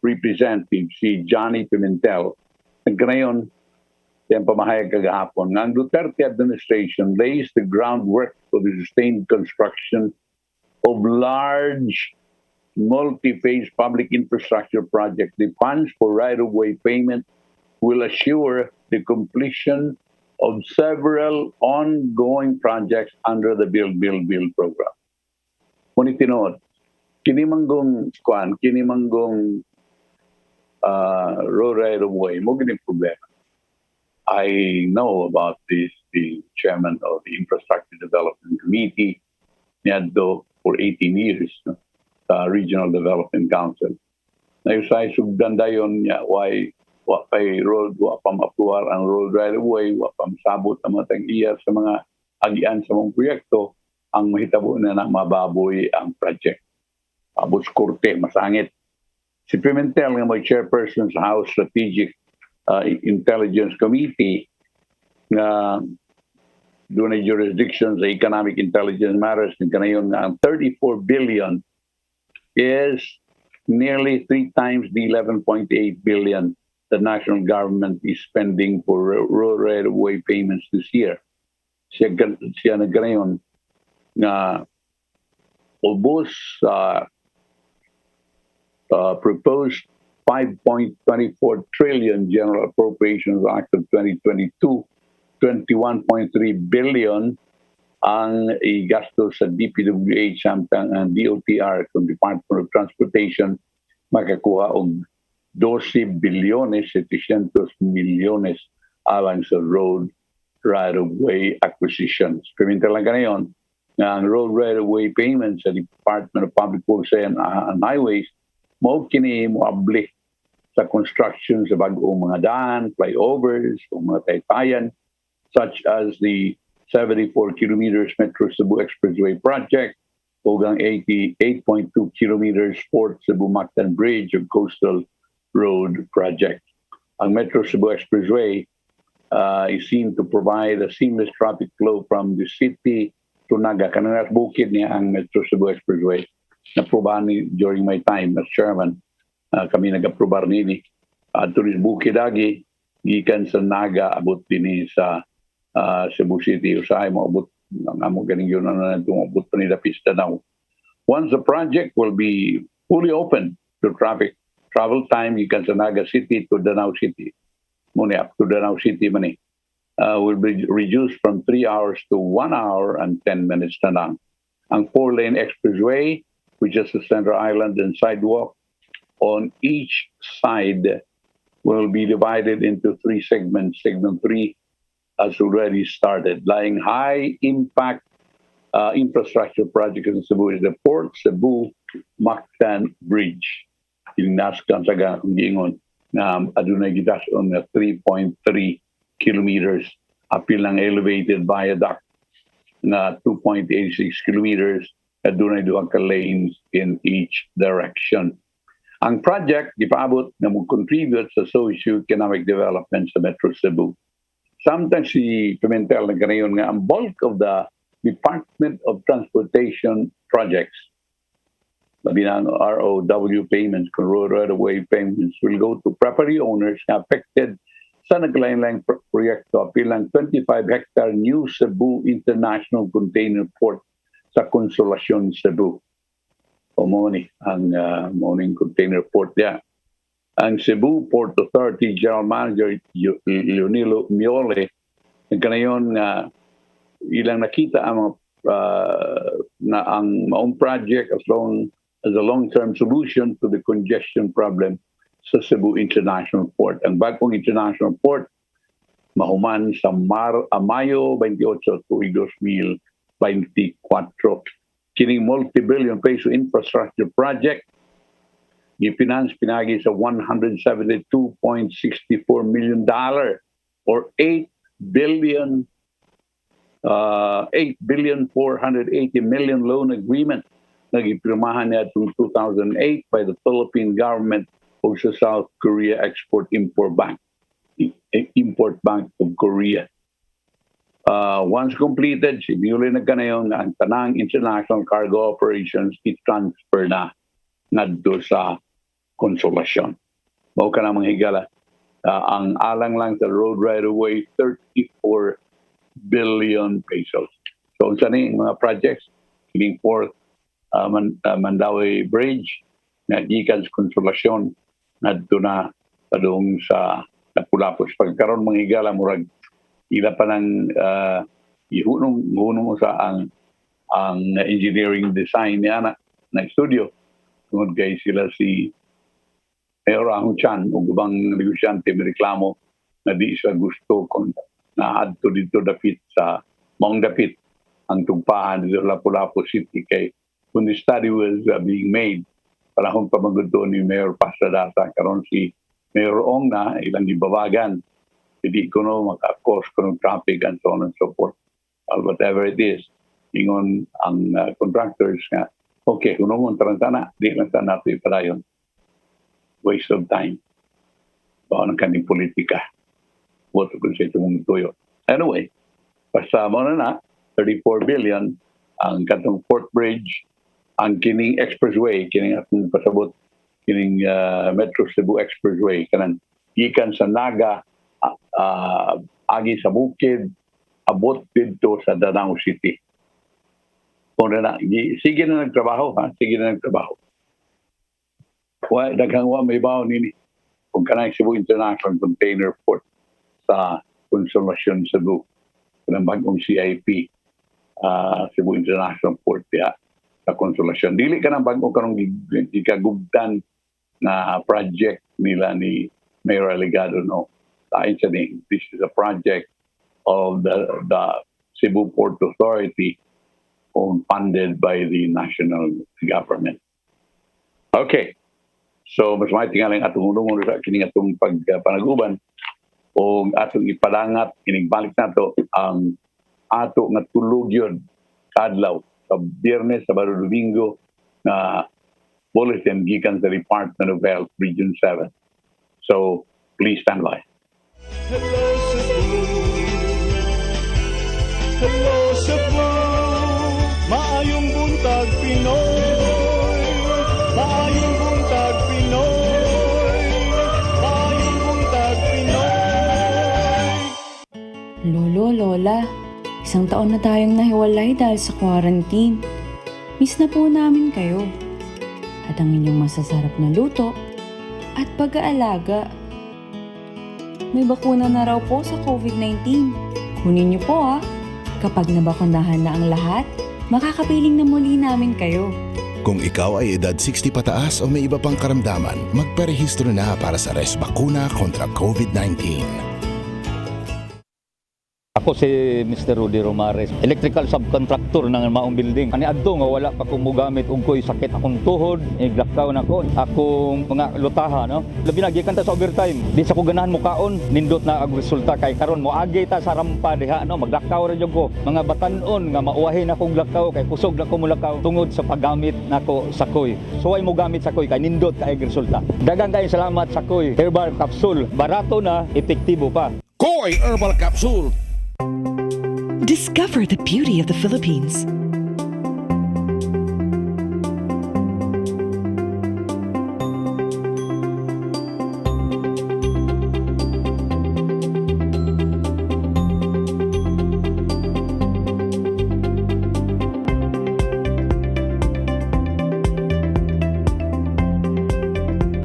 representative si Johnny Pimentel nagkanayon siyang pamahayag kagahapon nga ang Duterte administration lays the groundwork for the sustained construction of large multi-phase public infrastructure project. The funds for right-of-way payment will assure the completion of several ongoing projects under the Build program. Ngunit tinood, kinimanggong road right-of-way, mo gini problema. I know about this, the chairman of the Infrastructure Development Committee, niyadto for 18 years, no? Sa Regional Development Council. Naisay sugdan dayon niya, why pay road, wa pa ma-approve ang road right-of-way, wa pa masabot ang mga tag-iya sa mga agian sa mga proyekto, ang mahitabo na mababoy ang project. Abot korte, masangit. Si Pimentel nga may chairperson sa House Strategic Intelligence Committee na doon ay jurisdiction sa economic intelligence matters ng kanayon nga ang 34 billion is nearly 3 times the 11.8 billion the national government is spending for road right-of-way payments this year. Siya nagkanayon na ubos proposed 5.24 trillion General Appropriations Act of 2022, 21.3 billion ang igasto sa DPWH samtang ang DOTR kung Department of Transportation makakuha og 12 bilyones 700 milyones alang sa road right-of-way acquisitions. Piminta lang kanayon nga ang road right-of-way payments sa Department of Public Works and Highways mao kini moabli sa construction sa bag-ong mga daan, flyovers, o mga taytayan, such as the 74 kilometers Metro Cebu Expressway project, o ang 88.2 kilometers Port Cebu Mactan Bridge o Coastal Road project. Ang Metro Cebu Expressway is seen to provide a seamless traffic flow from the city to Naga. Kanang bukid niya ang Metro Cebu Expressway. Naprobahan ni during my time as chairman. Kami nag-aprobar nini. Turis bukid agi, gikan sa Naga, abot din sa Cebu City. Usahay mo, abot, ang amo ganing yun, abot pa nila pista now. Once the project will be fully open to traffic, travel time, gikan sa Naga City to Danao City. Muna up to Danao City mani. Will be reduced from 3 hours to 1 hour and 10 minutes na lang. Ang 4-lane expressway, which is the center island and sidewalk on each side, will be divided into 3 segments. Segment 3 has already started. Lying high-impact infrastructure project in Cebu is the Port Cebu Mactan Bridge. Yung naskan sa kung giingon na adunay gitas on 3.3 kilometers. Apil ng elevated viaduct na 2.86 kilometers at dunay duha ka lanes in each direction. Ang project gipaabot na mag-contribute sa socio-economic development sa Metro Cebu. Sometimes si Pimentel na ganayon nga ang bulk of the Department of Transportation projects, labi na ang ROW payments, road right-of-way payments, will go to property owners na affected sa naglain-laing proyekto. Pilang 25-hectare New Cebu International Container Port sa Consolacion, Cebu. O moni ang morning container port niya. Ang Cebu Port Authority General Manager Leonilo Miole, nagkanayon na ilang nakita ang na ang maong project as a long-term solution to the congestion problem sa Cebu International Port. Ang bagong International Port mahuman sa Mayo 28 tuig 2024. Kining multi-billion peso infrastructure project gifinance pinagi sa $172.64 million or 8 billion 480 million loan agreement na gipirmahan niya in 2008 by the Philippine government o sa South Korea Export-Import Bank of Korea. Once completed, sinuli na kanayon ang tanang international cargo operations i-transfer na ngadto sa Consolacion. Mao ka na mga higala. Ang alang lang sa road right-of-way, 34 billion pesos. So, sa ni mga projects, kining fourth Mandawi Bridge, na gikan sa Consolacion, ngadto na padung sa Lapu-Lapus. Pagkaroon mga higala, murag ila pa ng ihunong sa ang engineering design niya na studio. Tungod kay sila si Mayor Ahong Chan o gubang negosyante may reklamo na di siya gusto kung naadto dito dapit sa maong dapit ang tugpahan dito sa Lapu-Lapu City kay when the study was being made panahon pa magudto ni Mayor Pasradasa karon si Mayor Ong na ilang gibabagan hindi ko no maka-cause ko ng traffic and so on and so forth. Whatever it is, ingon ang contractors nga, okay, kung naman tarantana, di lang sana ito ipadayon. Waste of time. Baka ng kaning politika. What to say ito mong tuyo. Anyway, basta mo na 34 billion ang katong Port Bridge, ang kining expressway, kining atong pasabot, kining Metro Cebu Expressway, kanang gikan sa Naga, agi sa bukid, abot dito sa Danao City. Kung na, sige na nagtrabaho, ha? Sige na nagtrabaho. daghang wa may bawo nini. Kung kanang Cebu International Container Port sa Consolacion, Cebu. Kanang bagong CIP, Cebu International Port ya, sa Consolacion. Dili ka ng bagong karong gikagugdan na project nila ni Mayor Aligado, no. This is a project of the Cebu Port Authority funded by the national government. Okay. So, mas may tingaling atong unong sa kining atong pagpanaguban o atong ipadangat, inigbalik nato ang ato nga tulog yun kadlaw sa Biyernes, sa Domingo na bulletin gikan sa Department of Health Region 7. So, please stand by. Hello, Cebu. Hello, Cebu. Maayong buntag, Pinoy. Maayong buntag, Pinoy. Maayong buntag, Pinoy. Lolo, Lola, isang taon na tayong nahiwalay dahil sa quarantine. Miss na po namin kayo. At ang inyong masasarap na luto at pag-aalaga. May bakuna na raw po sa COVID-19. Kunin niyo po Kapag nabakunahan na ang lahat, makakapiling na muli namin kayo. Kung ikaw ay edad 60 pataas o may iba pang karamdaman, magparehistro na para sa Resbakuna kontra COVID-19. Ako si Mr. Rudy Romares, electrical subcontractor ng maong building. Ani adto nga wala pa kong mugamit og ko'y sakit akong tuhod, iglakaw na ko, akong mga lutaha, no? Labi na gikan ta sa overtime. Di sa ko ganahan mo kaon, nindot na ang resulta kay karon mo agi ta sa rampa diha, no? Maglakaw ra jud ko. Mga batan-on nga mauwahi na kong lakaw kay kusog na ko mulakaw tungod sa paggamit nako sa koy. So ay mo gamit sa koy kay nindot kay resulta. Daghang kay salamat sa koy herbal capsule. Barato na, epektibo pa. Koy Herbal Capsule. Discover the beauty of the Philippines.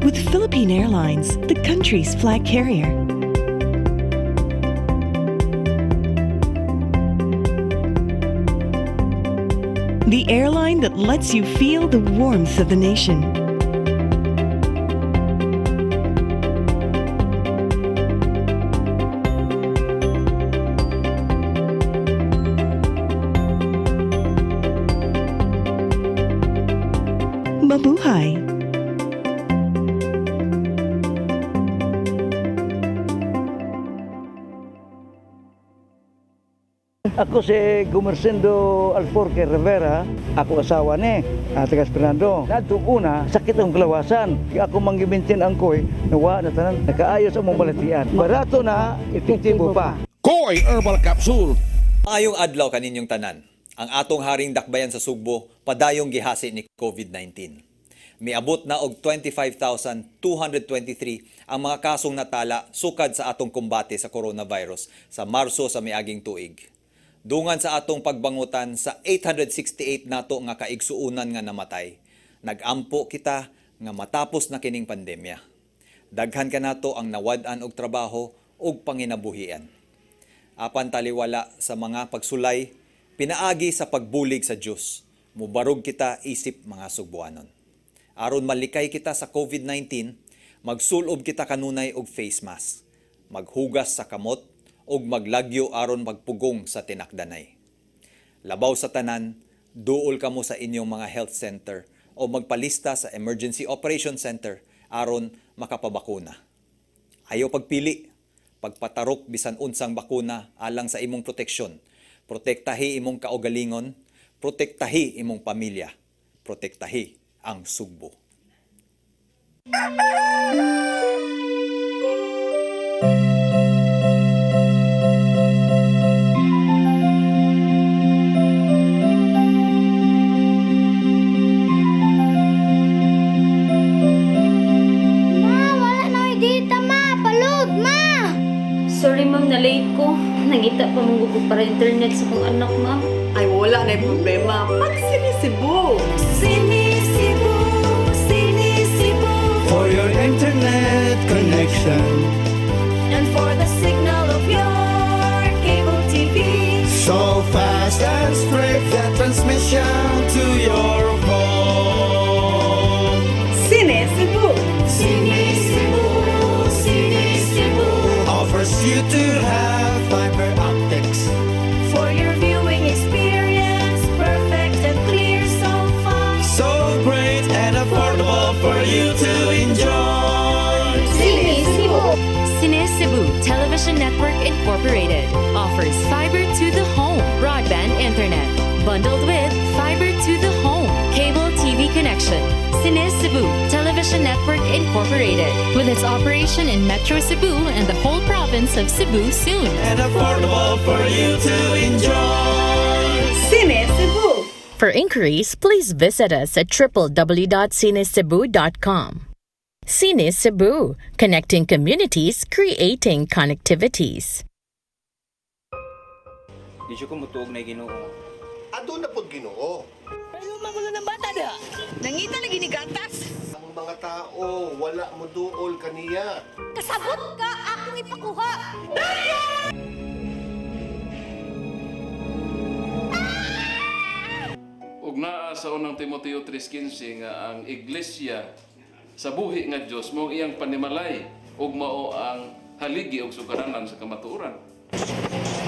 With Philippine Airlines, the country's flag carrier. The airline that lets you feel the warmth of the nation. Mabuhay! Ako si Gumersindo Alforque Rivera, ako asawa ni Tagas Fernando. Nadto una, sakit ang kalawasan. Ako manggibintin ang koy, nawa na tanan, nakaayos ang mong balatian. Barato na, epektibo pa. Koy Herbal Capsule. Maayong adlaw kaninyong tanan. Ang atong haring dakbayan sa Sugbo, padayong gihasi ni COVID-19. Miabot na og 25,223 ang mga kasong natala sukad sa atong kumbate sa coronavirus sa Marso sa miaging tuig. Dungan sa atong pagbangutan sa 868 nato nga kaigsuunan nga namatay. Nagampo kita nga matapos na kining pandemya. Daghan ka nato ang nawad-an og trabaho ug panginabuhian. Apan taliwala sa mga pagsulay, pinaagi sa pagbulig sa Dios. Mubarog kita isip mga Sugbuanon. Aron malikay kita sa COVID-19, magsulob kita kanunay og face mask. Maghugas sa kamot ug maglagyo aron magpugong sa tinakdanay. Labaw sa tanan, duol kamo sa inyong mga health center o magpalista sa Emergency Operation Center aron makapabakuna. Ayaw pagpili, pagpatarok bisan unsang bakuna alang sa imong proteksyon. Protektahi imong kaugalingon, protektahi imong pamilya, protektahi ang Sugbo. Sorry ma'am, na-late ko. Nagita pa mong gugod para internet sa kong anak ma'am. Ay, wala na yung problema. Pag sinisibo. Sinisibo, sinisibo. internet connection. And for the signal of your cable TV. So fast and straight that transmission to your home. Cine Cebu. Cine Cebu, Cine Cebu. Offers you to have fiber optics. For your viewing experience, perfect and clear so fast. So great and affordable for you to enjoy. Cine Cebu. Cine Cebu Television Network Incorporated offers fiber to the home broadband internet bundled with fiber to the home cable TV connection. Cine Cebu Television Network Incorporated with its operation in Metro Cebu and the whole province of Cebu soon. And affordable for you to enjoy. Cine Cebu. For inquiries, please visit us at www.cinecebu.com. Cine Cebu, connecting communities, creating connectivities. Di siya kumutuog na Ginoo. Ado na pod Ginoo. Pero magulo ng bata da. Nangita lagi ni gatas. Ang mga tao wala mo duol kaniya. Kasabot ka akong ipakuha. Ug naa sa unang Timoteo 3:15 nga ang iglesia sa buhi nga Dios mao iyang panimalay ug mao ang haligi ug sugaranan sa kamatuoran.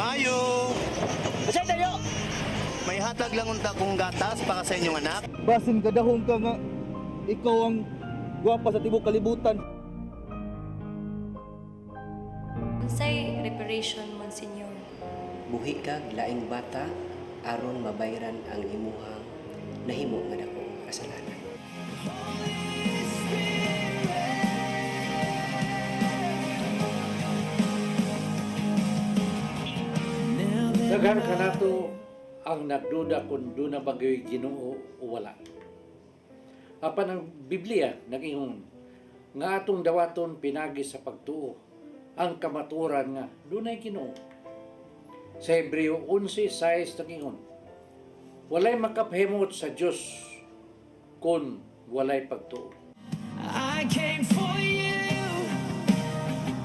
Mayo! Kasi tayo! May hatag lang unta kong gatas para sa inyong anak. Basin kadahong ka nga ikaw ang gwapa sa tibok kalibutan. Unsay reparation, Monsignor? Buhi kag laing bata aron mabayran ang imuhang nahimo nga dakong kasalanan. Daghan ka nato ang nagduda kung doon na bagay Ginoo o wala. Apan ang Biblia nag-ingon nga atong dawaton pinagi sa pagtuo ang kamaturan nga doon ay Ginoo. Sa Hebreo 11:6 nag-ingon, walay makapahimot sa Dios kung walay pagtuo. I came for you.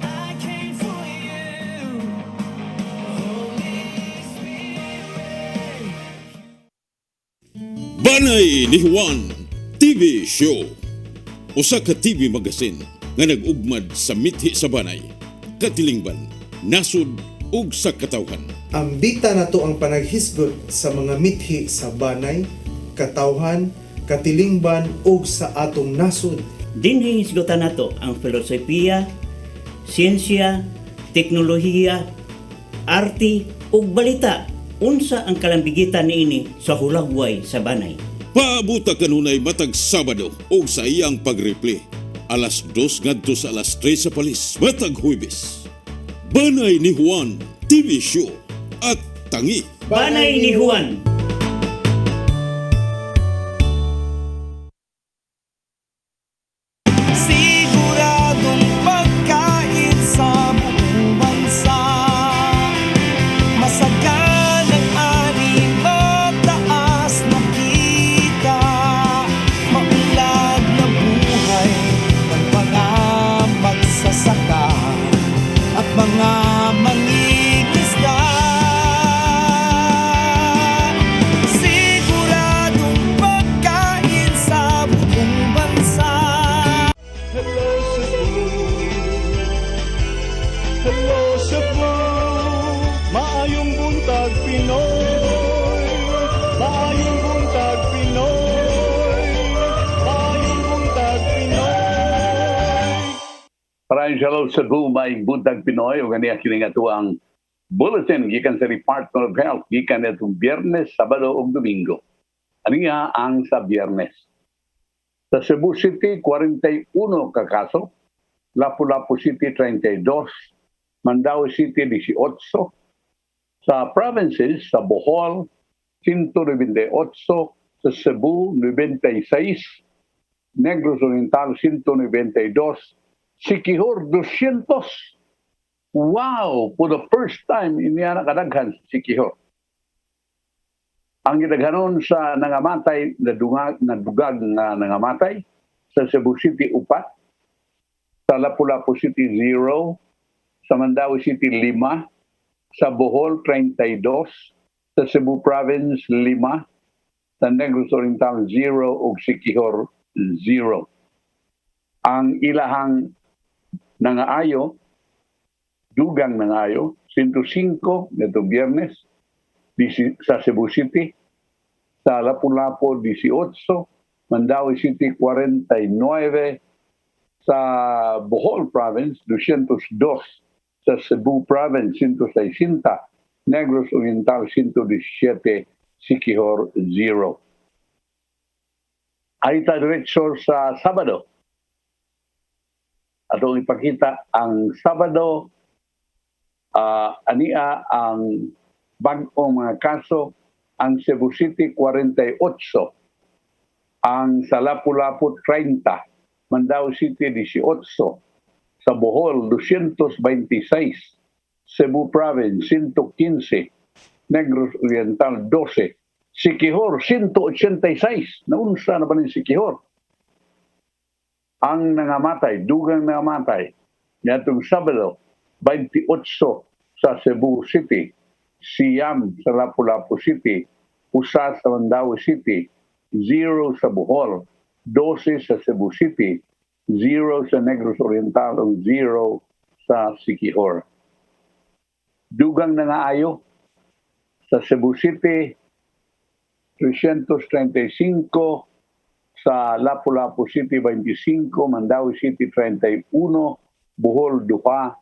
I came for you. Holy Spirit. Banay ni Juan TV Show. Usa ka TV magazine nga nag-ugmad sa mithi sa banay, katilingban, nasud ug sa katawhan. Ang bita nato ang panaghisgot sa mga mithi sa banay, katawhan, katilingban ug sa atong nasud. Dinhi hisgotan nato ang filosofiya, siyensya, teknolohiya, arte ug balita unsa ang kalambigitan niini sa hulagway sa banay. Paabuta kanunay matag Sabado o sa iyang pag-replay. Alas 2 ngadto sa alas 3 sa palis, matag Huwebes. Banay ni Juan TV Show at tangi. Banay ni Juan. Siguradong pagkain sa buong bansa. Masaganang ani, mataas na kita. Maulad na buhay ng mga magsasaka at mga mangingisda. Siguradong pagkain sa buong bansa. Hello Cebu, hello Cebu, maayong buntag Pinoy, maayong buntag Pinoy, maayong buntag Pinoy. Maraming salamat sa Cebu, may buntag Pinoy, o ganiya kini nga ang bulletin gikan sa Department of Health gikan itong Biyernes, Sabado ug Domingo. Ano nga ang sa Biyernes? Sa Cebu City, 41 ka kaso. Lapu-Lapu City, 32. Mandaue City, 18. Sa provinces, sa Bohol, 198. Sa Cebu, 96. Negros Oriental, 192. Siquijor, 200. Wow! For the first time, iniya nakadaghan si Siquijor. Ang gidaghanon sa nangamatay, nadugag na nangamatay sa Cebu City, 4. Sa Lapu-Lapu City 0, sa Mandaue City 5, sa Bohol 32, sa Cebu Province 5, sa Negros Oriental 0 ug Siquijor 0. Ang ilahang nangaayo, dugang nangaayo, 105 nito Biyernes sa Cebu City, sa Lapu-Lapu 18, Mandaue City 49, sa Bohol Province 202, sa Cebu Province 160, Negros Oriental 117, Siquijor 0. Ay diretso sa Sabado. Atong ipakita ang Sabado, ania ang bag-ong mga kaso, ang Cebu City 48, ang sa Lapu-Lapu 30, Mandaue City 18, sa Bohol 226, Cebu Province 115, Negros Oriental 12, Siquijor 186. Naunsa na ba ni Siquijor? Ang nangamatay, dugang nangamatay, nitong Sabado, 28 sa Cebu City, siyam sa Lapu-Lapu City, usa sa Mandaue City, 0 sa Bohol, 12 sa Cebu City, 0 sa Negros Oriental, o 0 sa Siquijor. Dugang nangaayo sa Cebu City, 335, sa Lapu-Lapu City 25, Mandaue City 31, Bohol 2,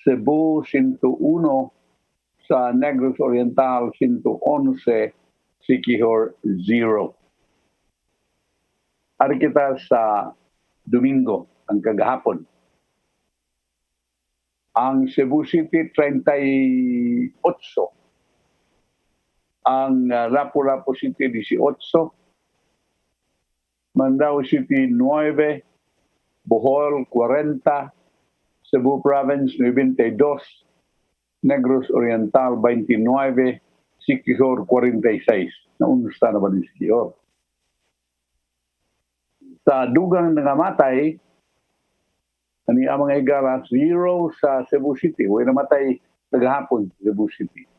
Cebu 101, sa Negros Oriental 111, Siquijor 0. Ari kita sa Domingo, ang kagahapon. Ang Cebu City 38, ang Lapu-Lapu City 18, Mandaue City 9, Bohol 40, Cebu Province 92, Negros Oriental 29, Siquijor 46. Naunsa na ba ni Siquijor? Sa dugang nangamatay, ani ang mga igara 0 sa Cebu City. Huwag namatay naghapon sa Cebu City.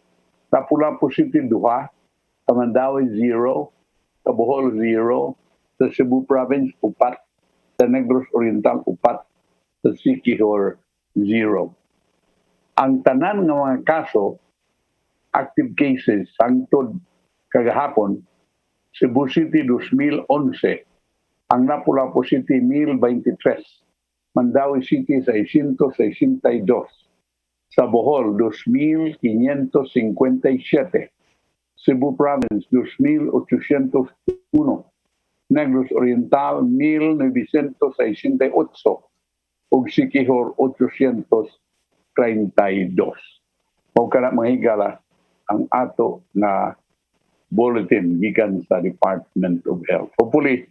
Lapu-Lapu City 2, sa Mandaue 0, sa Bohol 0, sa Cebu Province 4, sa Negros Oriental 4, sa Siquijor 0. Ang tanan ng mga kaso, active cases, hangtod kagahapon, Cebu City 2011, ang Lapu-Lapu City 1023, Mandaue City 662, sa Bohol 2,557, Cebu Province 2,801, Negros Oriental 1,968, ug Siquijor 832. Mao kana mga higala ang ato na bulletin gikan sa Department of Health. Hopefully,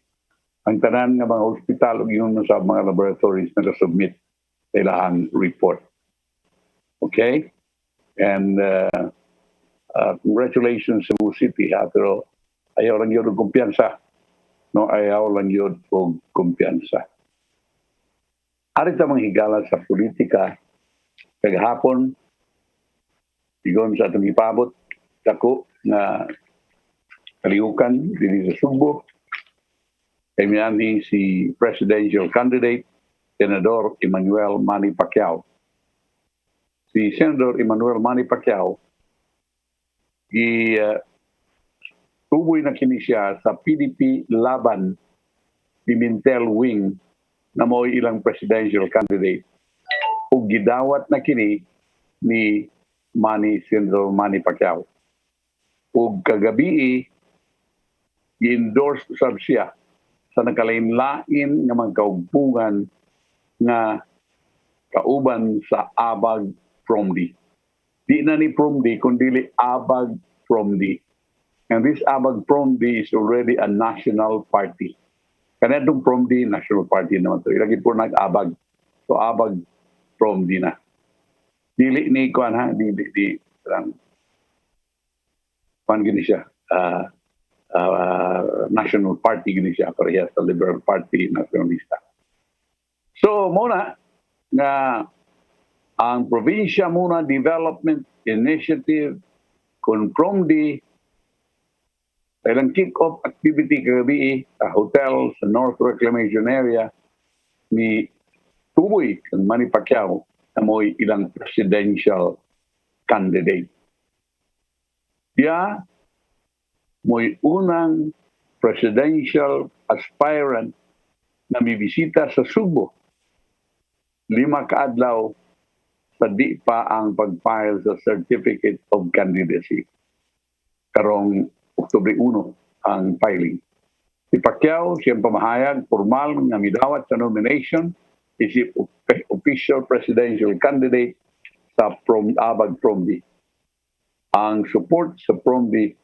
ang tanan nga mga ospital ug yun sa mga laboratories na submit sa ilang report. Okay? And congratulations Cebu City, pero ayaw lang yun ng kumpiyansa. No, ayaw lang yun og kumpiyansa. Ari ta mga higala sa politika, kagahapon, igon sa atong ipabot, dako na kalihukan dili sa Subo, kay miani si presidential candidate, Senador Emmanuel Manny Pacquiao. Si Senador Emmanuel Manny Pacquiao, tuboy na kini siya sa PDP Laban Pimentel Wing na mo'y ilang presidential candidate. Ug gidawat na kini ni Senador Manny Pacquiao. Ug kagabi i-endorse usab siya sa nakalain-lain nga mga kaupungan nga kauban sa Abag Promdi. Di na ni Promdi kundi Abag Promdi. And this Abag Promdi is already a national party. Kanadong Promdi, national party naman ito. Ilagi po nag-Abag. So Abag Promdi na. Dili ni Kwan ha, di Kwan gini siya. National party gini siya. Parehas sa Liberal Party, nationalista. So muna, na ang Provincia Muna Development Initiative kung PROMDI ilang kick-off activity kagabi sa hotel sa North Reclamation Area ni Tuboy ng Manny Pacquiao na mo'y ilang presidential candidate. Siya mo'y unang presidential aspirant na mibisita sa Subo 5 kaadlaw sa di pa ang pag-file sa Certificate of Candidacy. Karong Oktubre 1 ang filing. Si Pacquiao siyang pamahayag formal nga midawat sa nomination isip official presidential candidate sa Abag PROMDI. Ang support sa PROMDI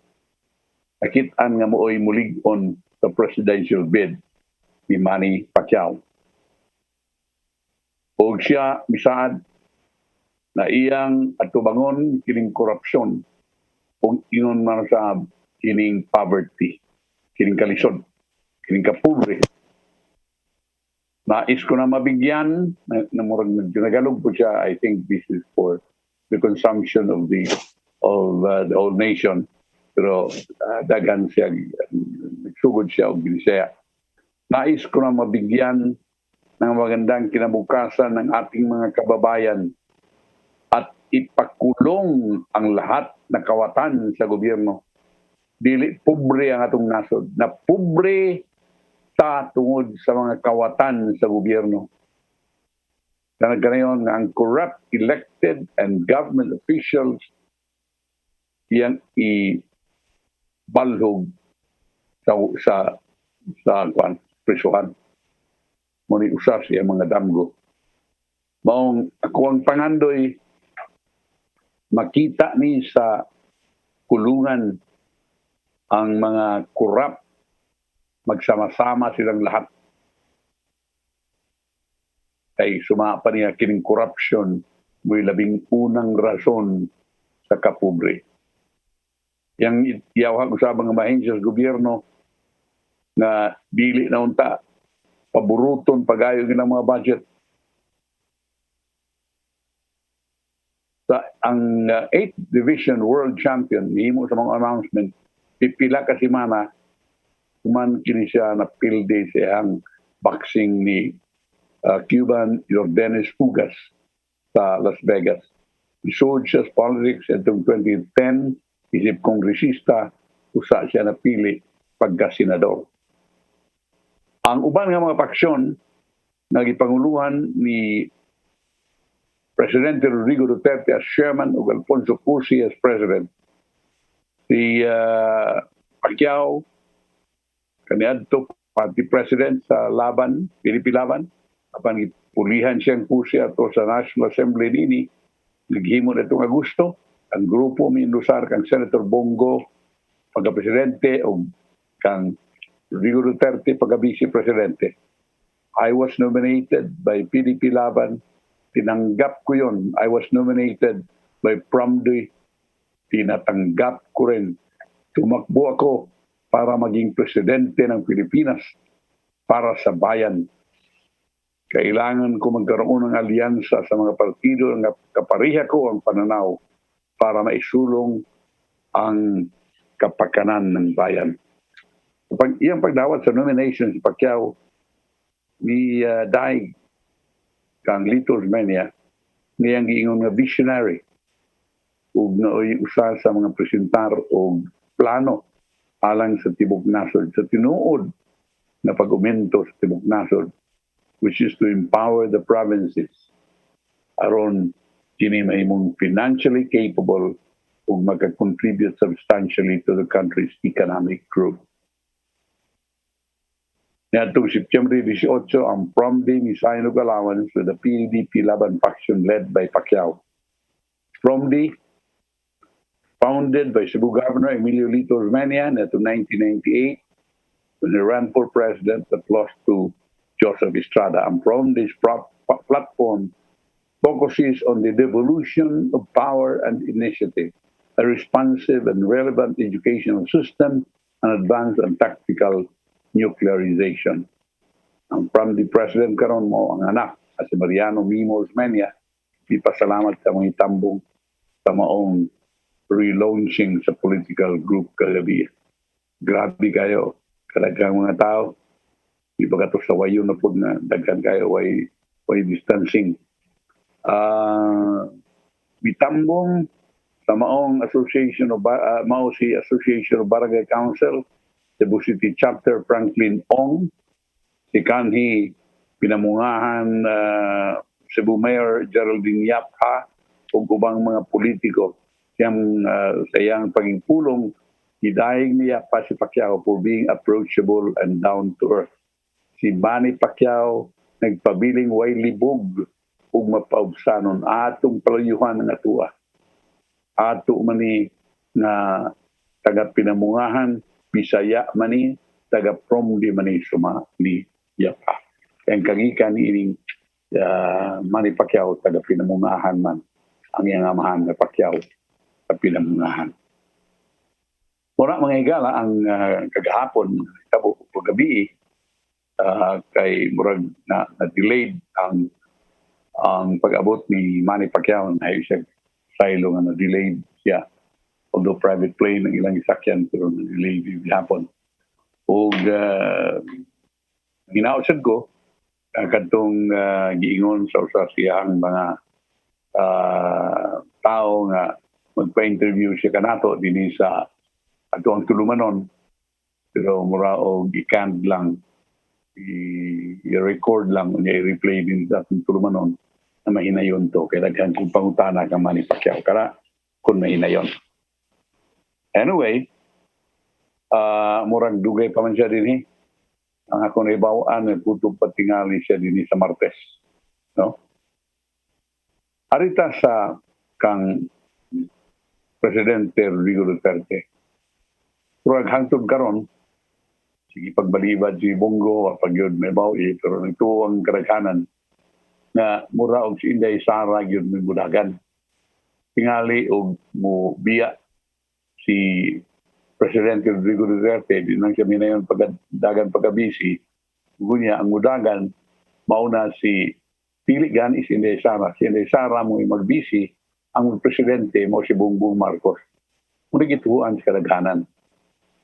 nakitaan nga mooy mulig-on sa presidential bid ni Manny Pacquiao. O siya bisaad na iyang atubangon kining korupsyon o ingon man sa kining poverty, kining kalisod, kining kapobre. Nais ko na mabigyan, na murag nagalog po siya, I think this is for the consumption of the whole nation. Pero daghan siya, nagsugod siya o ginisaya. Nais ko na mabigyan ng magandang kinabukasan ng ating mga kababayan at ipakulong ang lahat na kawatan sa gobyerno. Dili pobre ang atong nasod, na pobre ta tungod sa mga kawatan sa gobyerno. Na ganayon ang corrupt elected and government officials iyang ibalhog sa prisuhan. Muni usas iyang mga damgo. Maong ako ang pangandoy makita ni sa kulungan ang mga corrupt, magsama-sama silang lahat. Ay sumapa niya kining corruption mo'y labing unang rason sa kapobre. Yang iyawag sa mga mahensya sa gobyerno na dili na unta, paburuton pagayo ng mga budget. Ang 8th Division World Champion, himo sa mga announcement, pipila ka si Mana, kuman kini siya na pilde siyang boxing ni Cuban Yordenis Pugas sa Las Vegas. Isod siya sa politics itong 2010, isip kongresista, usa siya napili pagka-senador. Ang uban nga mga paksyon, nagipanguluhan ni Presidente Rodrigo Duterte as chairman ug Alfonso Cusi as president. Si Pacquiao kaniadto party president sa laban, PDP laban, apan pulihan siyang Cusi ato sa National Assembly nini, naghimo na itong Agosto, ang grupo minusar kang Senator Bongo pagka-presidente o kang Rodrigo Duterte pagka-vice presidente. I was nominated by PDP laban, tinanggap ko yun. I was nominated by PROMDI, tinatanggap ko rin. Tumakbo ako para maging presidente ng Pilipinas para sa bayan. Kailangan ko magkaroon ng alyansa sa mga partido na kapariha ko ang pananaw para maisulong ang kapakanan ng bayan. Iyang pagdawat sa nomination si Pacquiao ni Daig kang Litos Menia, ngayang giingon nga visionary ug nooy usa sa mga presentar og plano alang sa tibok nasod sa tinuod na pag-umento sa tibok nasod, which is to empower the provinces aron kini mahimong financially capable ug maka-contribute substantially to the country's economic growth. Niadtong September 18, ang PROMDI ni sign of allowance with the PDP Laban faction led by Pacquiao. PROMDI, founded by Cebu Governor Emilio Lito Ormeña in 1998, when he ran for president but lost to Joseph Estrada. Ang PROMDI's platform focuses on the devolution of power and initiative, a responsive and relevant educational system, and advanced and tactical nuclearization. Ang PROMDI president karon mo ang anak si Mariano Mimos Menia, ipasalamat sa mga itambong sa maong relaunching sa political group kagabi. Grabe kayo, kadagang mga tao, di ba kato sa wayo na po na daghan kayo, way distancing. Bitambong sa maong Association of Association of Barangay Council, Cebu City Chapter Franklin Ong, si kanhi pinamungahan Cebu Mayor Geraldine Yapha ug ubang mga politiko sayang pagpulong hidayeg niya pa si Pacquiao for being approachable and down to earth. Si Manny Pacquiao nagpabiling way libog ug mapaubsanon atong palayuhan ng atua. Ato mani na taga pinamungahan Bisaya mani taga Promdi mani suma ni Yapa. Ang kagikan ining Manny Pacquiao taga pinamungahan man ang iyang amahan na Pacquiao sa pinamungahan. Mura mga higala ang kagahapon kabo gabi kay murag na delayed ang pag-abot ni Manny Pacquiao na siya silo nga na-delayed siya. Although private plane ng ilang isakyan pero na-delayed yung hapon. O ginausad ko kadtong giingon sa usa siyang mga tao nga magpa-interview siya kanato dinhi sa ato ang tulumanon pero mura og i-canned lang i-record lang niya i-replay din sa atong tulumanon na mahinayon to kaya daghan kong pangutana ka Manny Pacquiao kara kung mahinayon. Anyway, murag dugay pa man siya dinhi. Ang ako na ibawaan putong patingali siya dinhi sa Martes. No? Arita sa kang Presidente Rodrigo Duterte. Murag hangtod karon sige pagbalibad si Bongo pag yun may bawi pero nagtuo ang karaghanan na mura og si Inday Sara yun may budagan. Tingali og mo biya si Presidente Rodrigo Duterte di nang siya minayon pagdagan pagkabisi gunya ang mudagan mauna si pili gani si Inday Sara. Si Inday Sara mo magbisi ang presidente mo si Bongbong Marcos. Muna gituan sa karaghanan.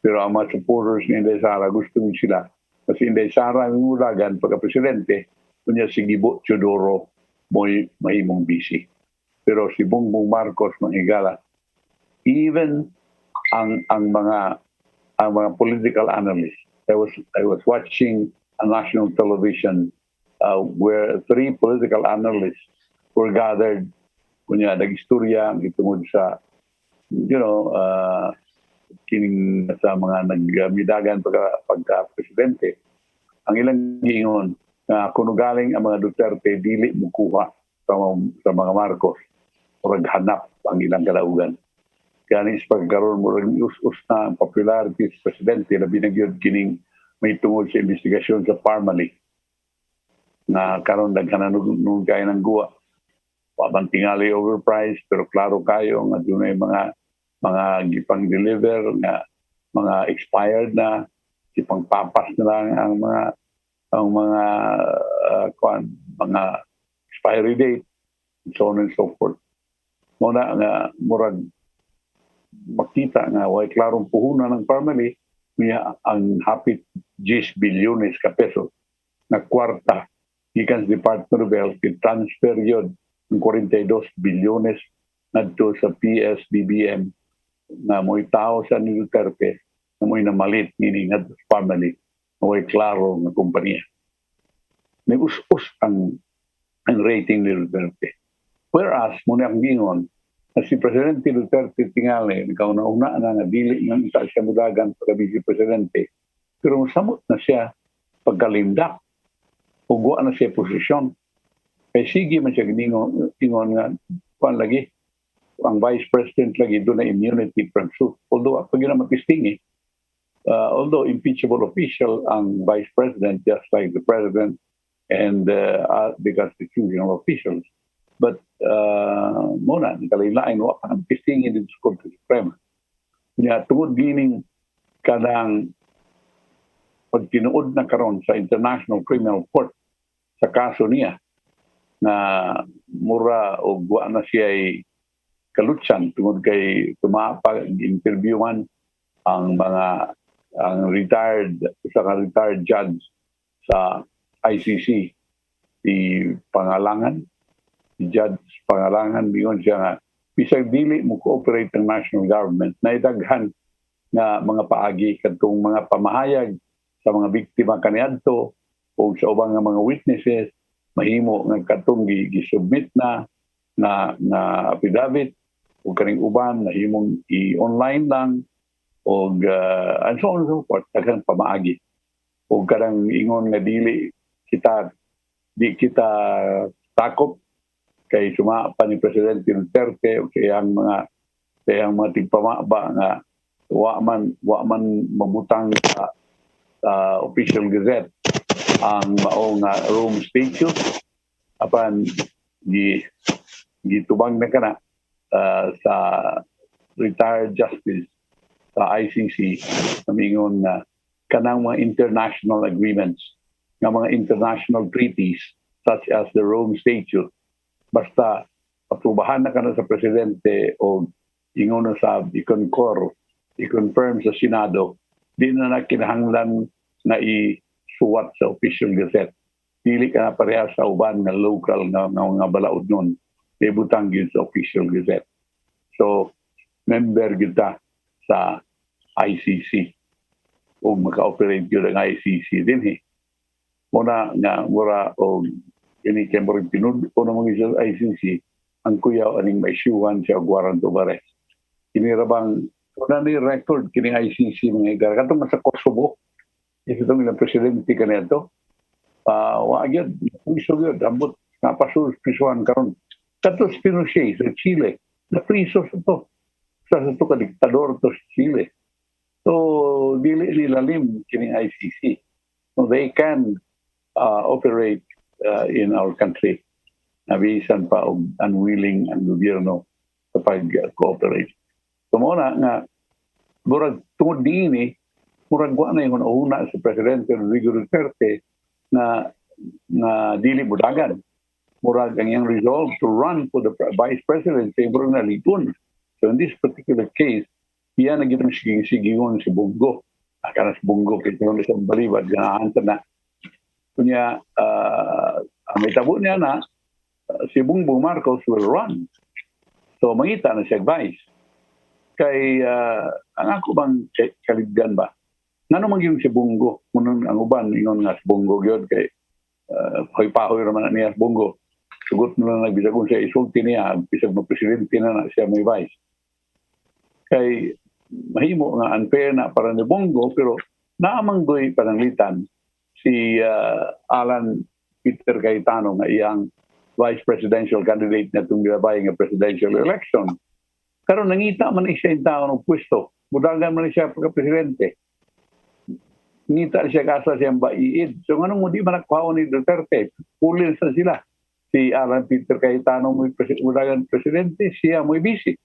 Pero ang mga supporters ni Inday Sara gusto nyo sila. Kasi Inday Sara ang mulagan pagka-presidente, kunya si Gibo Teodoro mo'y mahimong busy. Pero si Bongbong Marcos manghigala, even ang mga political analysts. I was watching a national television where 3 political analysts were gathered kunya nag-istorya gitungod sa kining sa mga nagmidagan pagka-presidente, ang ilang giingon na kung galing ang mga Duterte, dili mukuha sa mga Marcos o hanap ang ilang kalaugan. Kaya nis pagkaroon mo rin us na ang popularity sa presidente na binagyod kining may tungod sa investigasyon sa Parmali na karon daghanan nung kaya ng guwa. Pabantingali overpriced pero klaro kayo nga doon ay mga gipang-deliver na mga expired na gipang papas na lang ang mga expiry date and so on and so forth. Muna nga murag makita nga way klarong puhunan ng family niya ang hapit 10 bilyones ka peso na kwarta gikan sa Department of Health transfer yun ng 42 bilyones ngadto sa PSBBM na mo'y tao sa ni Duterte na mo'y namalit meaning at family na mo'y klaro ng kumpanya. May us-us ang rating ni Duterte. Whereas, muna ang gingon na si Presidente Duterte tingali, nagkauna-una na dili ng isa siya mudagan pagka-vice Presidente, pero masamot na siya pagkalindak. Ugwa na siya posisyon. Kaya sige man siya gingon nga, kuan lagi, ang Vice President lagi doon na immunity from suit. Although, pag yun na matistingi, although impeachable official ang Vice President, just like the President and the constitutional officials. But muna, nakalilain, wala pa ang pistingin din sa Korte Suprema. Kaya tungod gining kadang pag tinuod na karon sa International Criminal Court sa kaso niya, na mura o wa na siya ay kalutsan tungod kay tumapag interviewan ang retired judge sa ICC, si Pangalangan, si Judge Pangalangan, biyon siya nga bisag dili mo cooperate ng national government na idaghan nga mga paagi kadtong mga pamahayag sa mga biktima kaniadto o sa ubang nga mga witnesses, mahimo nga katong gi-submit na affidavit o kaning uban na himong i-online lang o and so on and so forth, daghan pamaagi. O karang ingon nga di kita takop kay suma pa ni Presidente Duterte o kayang mga tigpamaba nga wa man mabutang sa official gazette ang mao nga Rome Statute apan gitubang na kana sa retired justice sa ICC namingon na kanang mga international agreements nga mga international treaties such as the Rome Statute basta aprubahan na kana sa presidente o ingon na sa i-confirm sa Senado, di na kinahanglan na isuwat sa official gazette. Dili ka na pareha sa uban nga local nga balaod nun. Ibutang yun sa official gazette. So, member kita sa ICC. O maka-operate yun ang ICC din Muna nga, mura o ini kay mo rin tinud o namang isa ICC, ang kuyaw aning maisyuhan siya warrant of arrest. Inirabang, wala ni record kini ICC mga igar. Katong sa Kosovo, ito itong ilang presidente kanito, waagyan, piso yun, ambot, napasus, pisuhan karon. Katos Pinochet sa Chile, na-priso sa to. Sa to ka diktador to sa Chile. So, dili nilalim kini ICC. So, they can operate in our country. Nabisan pa og unwilling ang gobyerno sa pag-cooperate. So, muna nga, murag tungod din murag wa na yung una sa Presidente Rodrigo Duterte na dili budagan. Murag ang iyang resolve to run for the vice presidency, murag na litun. So in this particular case, iya na gitong sigingon si Bongo. Akala si Bongo, kaya sa balibad, ganahan na. Kunya, ang itabo niya na, si Bongbong Marcos will run. So mangita na siya vice. Kay, ang ako bang kaligdan ba? Nga naman yung si Bongo, munang ang uban, ingon nga si Bongo yun, kay hoy-pahoy naman niya si Bongo. Sugot mo lang nagbisagon siya, isulti niya, bisag mo presidente na siya may vice. Kay mahimo nga unfair na para ni Bongo, pero naamanggoy pananglitan si Alan Peter Cayetano nga iyang vice presidential candidate na itong gilabay nga presidential election. Karon nangita man siya yung tao ng pwesto. Budagan man siya pagka-presidente. Ngita siya kasa siyang baiid. So anong mo di man nakuha ni Duterte? Pulil sa sila. Si Alan Peter Cayetano mo'y budagan presidente, siya mo'y busy.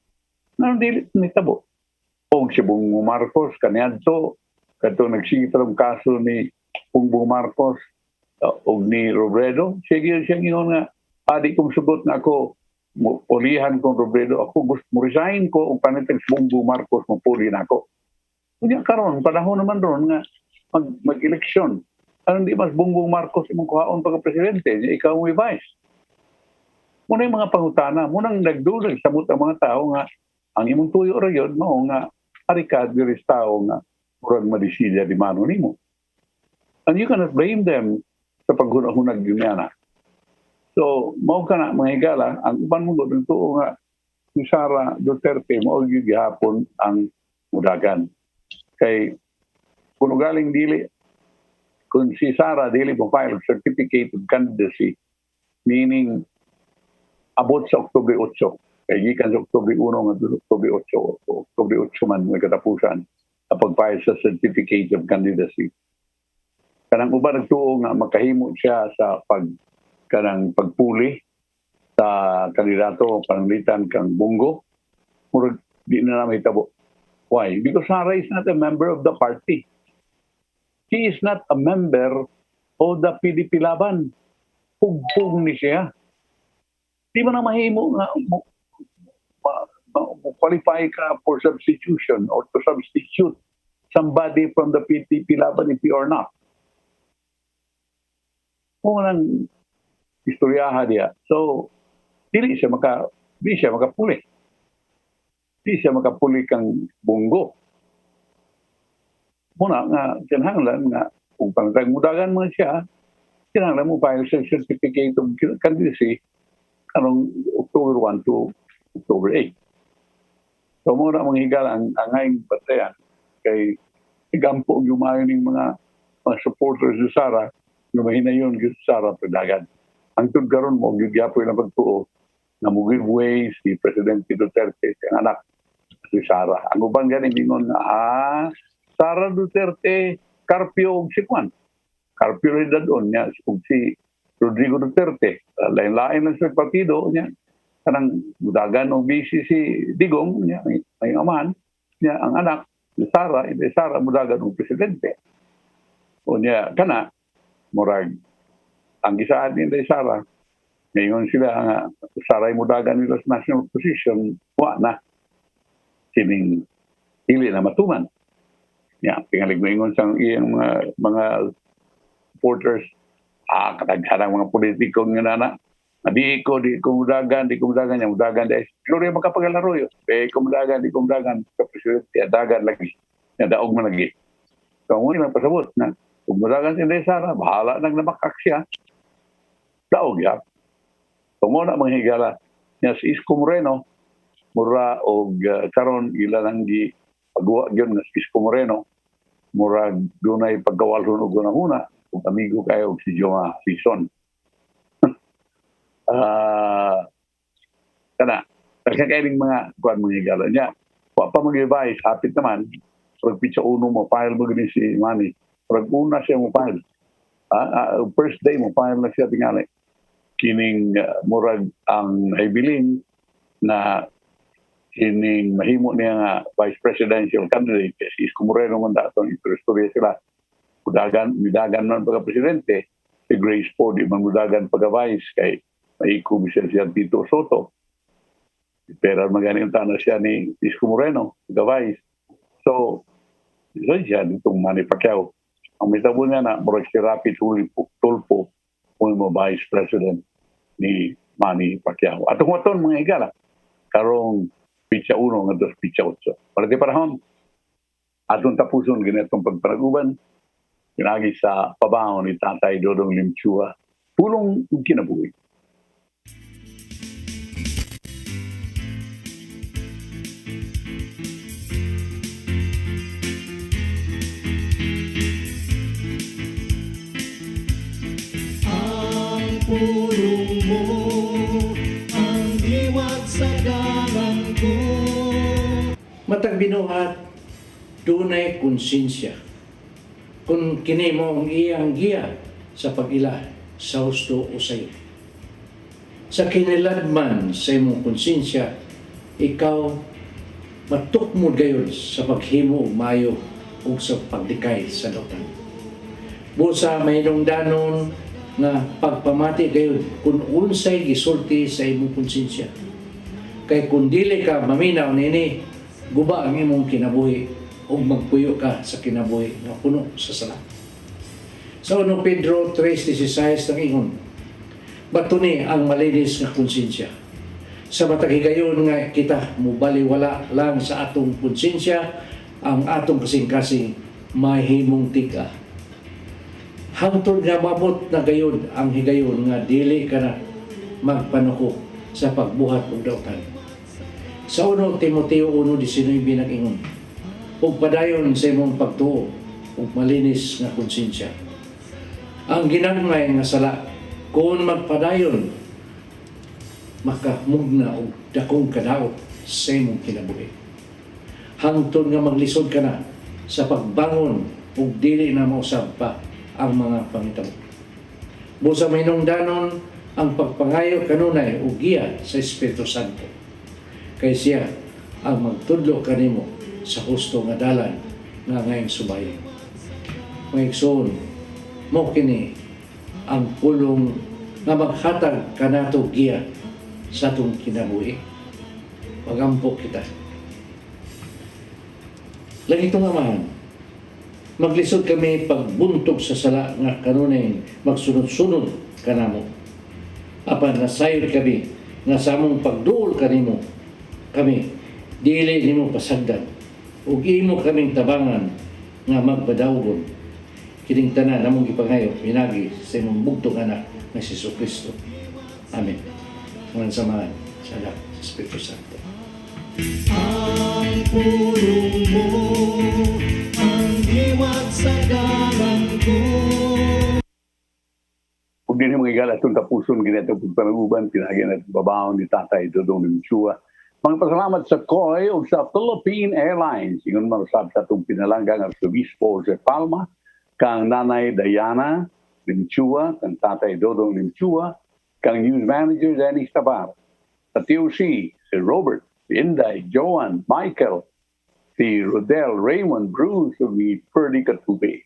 Ngayon dili nitabo. O si Bongbong Marcos, kaniadto, kato nagsigit ang kaso ni Bongbong Marcos o ni Robredo, siya ingon nga, adik kong sugot na ako, pulihan kong Robredo, ako gusto mo resign ko, kung panitag si Bongbong Marcos, mapuli na ako. Kanya karon, panahon naman ron nga, mag-eleksyon. Ano di mas Bongbong Marcos imong kuhaon pagka-presidente, ikaw may vice. Muna yung mga pangutana, munang nagdulag sa mga tao nga, ang imong tuyo ra yun, mao nga, harikad diris tao nga, murag madisilya di mano nimo. And you cannot blame them sa paghunahunag yun yan. So, mao ka na, mga higala, ang uban mo doon tuo nga, si Sara Duterte, mao yung gihapon ang mudagan. Kay, kung galing dili, kung si Sara dili mo file certificate of candidacy, meaning, abot sa Oktubre 8. Kaya gikan sa Oktubre 1 nga Oktubre 8. Oktubre 8 man may katapusan na pag-file sa Certificate of Candidacy. Kanang uban nagtuo nga makahimo siya sa pagpuli sa kandidato pananglitan kang Bongo. Murag di na namin hitabo. Why? Because Sara is not a member of the party. She is not a member of the PDP Laban. Pugpug ni siya. di mo na mahimo nga qualify ka for substitution or to substitute somebody from the PTP laban if you are not. Kung nang istoryahan niya. So, di siya makapuli. Di siya makapuli kang bunggo. Muna nga, kinahanglan nga, kung pangtagmudagan mo siya, kinahanglan mo pa yung certificate of candidacy anong October 1 to October 8. So, muna mga higala ang ngayong batayan kay igampo yung mayo ng mga supporters ni Sara, lumahina yun yung Sara pagdagan. Ang tudgaron mo, yung gyapo yung pagtuo na mag-giveaway si Presidente Duterte, ang anak si Sara. Ang ubang ganing ingon na, Sara Duterte, Carpio og si Juan. Carpio rin na doon niya, si Rodrigo Duterte. Lain-lain lang sa partido niya. Kanang mudagan o busy si Digong niya, may amahan niya, ang anak, si Sara, hindi Sara mudagan o presidente. O niya, kana, murag, ang gisaan nila Sara, ngayon sila nga, Sara mudagan nila sa national position, na, sining hili na matuman. Ya, pingalig mo ingon sa iyang mga supporters, katagharang mga politiko nga na, di ko mudagan niya, mudagan dahil, Gloria makapagalaro yun, di ko mudagan, sa presidente, dagan lagi, daog man lagi. So, ang unang pasabot na, kung mudagan si Inday Sara, bahala nang namakak siya, daog yan. So, muna mga higala, niya si Isko Moreno, mura o karon ilan ang pagwa yun na si Isko Moreno, mura dunay pagkawalhon o gunahuna, kung amigo kayo si Joma Sison. Kana, kailing mga kuwan mga higala niya, pa mag-revise, hapit naman, pag pitsa uno mo, file mo gani si Manny, pag una siya mo file, first day mo file na siya tingali, kining murag ang naibilin na kining mahimo niya nga vice presidential candidate si Isko Moreno man daton istorya sila mudagan man pagka-presidente si Grace po di man mudagan pagka-vice kay maiko bisel siya Tito Soto pero magaling tanong siya ni Isko Moreno pagka-vice so siya ditong Manny Pacquiao ang mitabo niya na murag si Rapi Tulfo kung mo vice president ni Manny Pacquiao atong waton mga higala karong pitsa 1 ngadto pitsa 8. Para di panahon, atong tapuson ganitong pagpanaguban, pinagi sa pabangon ni Tatay Dodong Limchua, pulong kinabuhi. Ang pulong mo, ang diwat sa dalan ko. Matag binuhat, dunay konsensya. Kung kini mo ang iyang giya sa pag-ila sa husto o sayo. Sa kiniladman sa imong konsensya, ikaw matukmod gayon sa paghimo og mayo o sa pagdikay sa lautan. Busa may danon nga pagpamati gayon kung unsay gisulti sa imong konsensya. Kay kung dili ka maminaw nini, guba ang imong kinabuhi o magpuyo ka sa kinabuhi na puno sa sala. Sa 1 Pedro 3:16 ang ingon, batuni ang malinis nga konsensya. Sa matag higayon nga kita mubaliwala lang sa atong konsensya, ang atong kasing-kasing mahimong tiga. Hangtod nga mabot na gayon ang higayon nga dili ka na magpanuko sa pagbuhat og dautan. Sa 1 Timoteo 1:19 nag-ingon, ug padayon sa imong pagtuo ug malinis nga konsensya. Ang ginagmay nga sala kung magpadayon makamugna og dakong kadaot sa imong kinabuhi. Hangtod nga maglisod ka na sa pagbangon ug dili na mausab pa ang mga pangitabo. Busa may nungdanon ang pagpangayo kanunay ug giya sa Espiritu Santo. Kay siya ang magtudlo kanimo sa husto nga dalan nga ngayong subayon. Mga igsoon, mo kini ang pulong nga maghatag kanato giya sa atong kinabuhi. Pagampok kita. Lagi ito nga man, maglisod kami pagbuntog sa sala nga kanunay magsunod-sunod kanamo. Apan nasayod kami nga samong pagduol kanimo kami dili nimo pasagdan ug imo kaming tabangan nga magpadawgon kining tanan namong gipangayo pinagi sa imong bugtong anak nga si Jesucristo. Amen. Ngunit samahan sa anak sa Espiritu Santo. Ang pulong mo, ang diwat sa dalang ko. Kung din yung mga igala itong kapuson, ginito kong panaguban, pinagyan at babaon ni Tatay Dodong Limchua. Mga pasalamat sa COI o sa Philippine Airlines. Ingon marasab sa itong pinalanggang Arsobispo Jose Palma, kang Nanay Diana Limchua, kang Tatay Dodong Limchua, kang News Manager Dennis Tabar. Sa TOC, si Robert, si Inday, Joan, Michael, si Rodel, Raymond, Bruce, o si Ferdy Katube.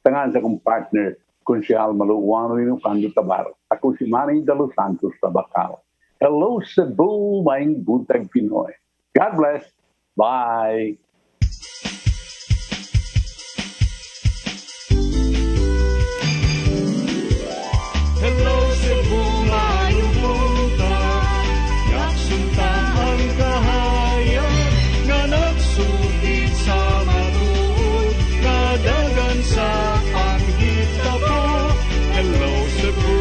Tangan sa kong partner, Konsyal Maluwano yung Pando Tabar. Ako si Manny De Los Santos Tabacal. Hello Cebu, maing buntag Pinoy. God bless. Bye. Hello Cebu, maayong buntag. Yaksunta ang kahayag na nagsugid sa matuod, nadagan sa panghita po. Hello Cebu.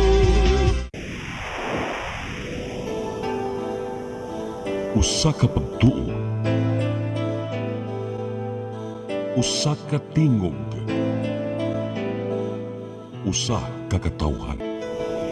Usa ka pagtuo, usa ka tingog, usa ka katawhan.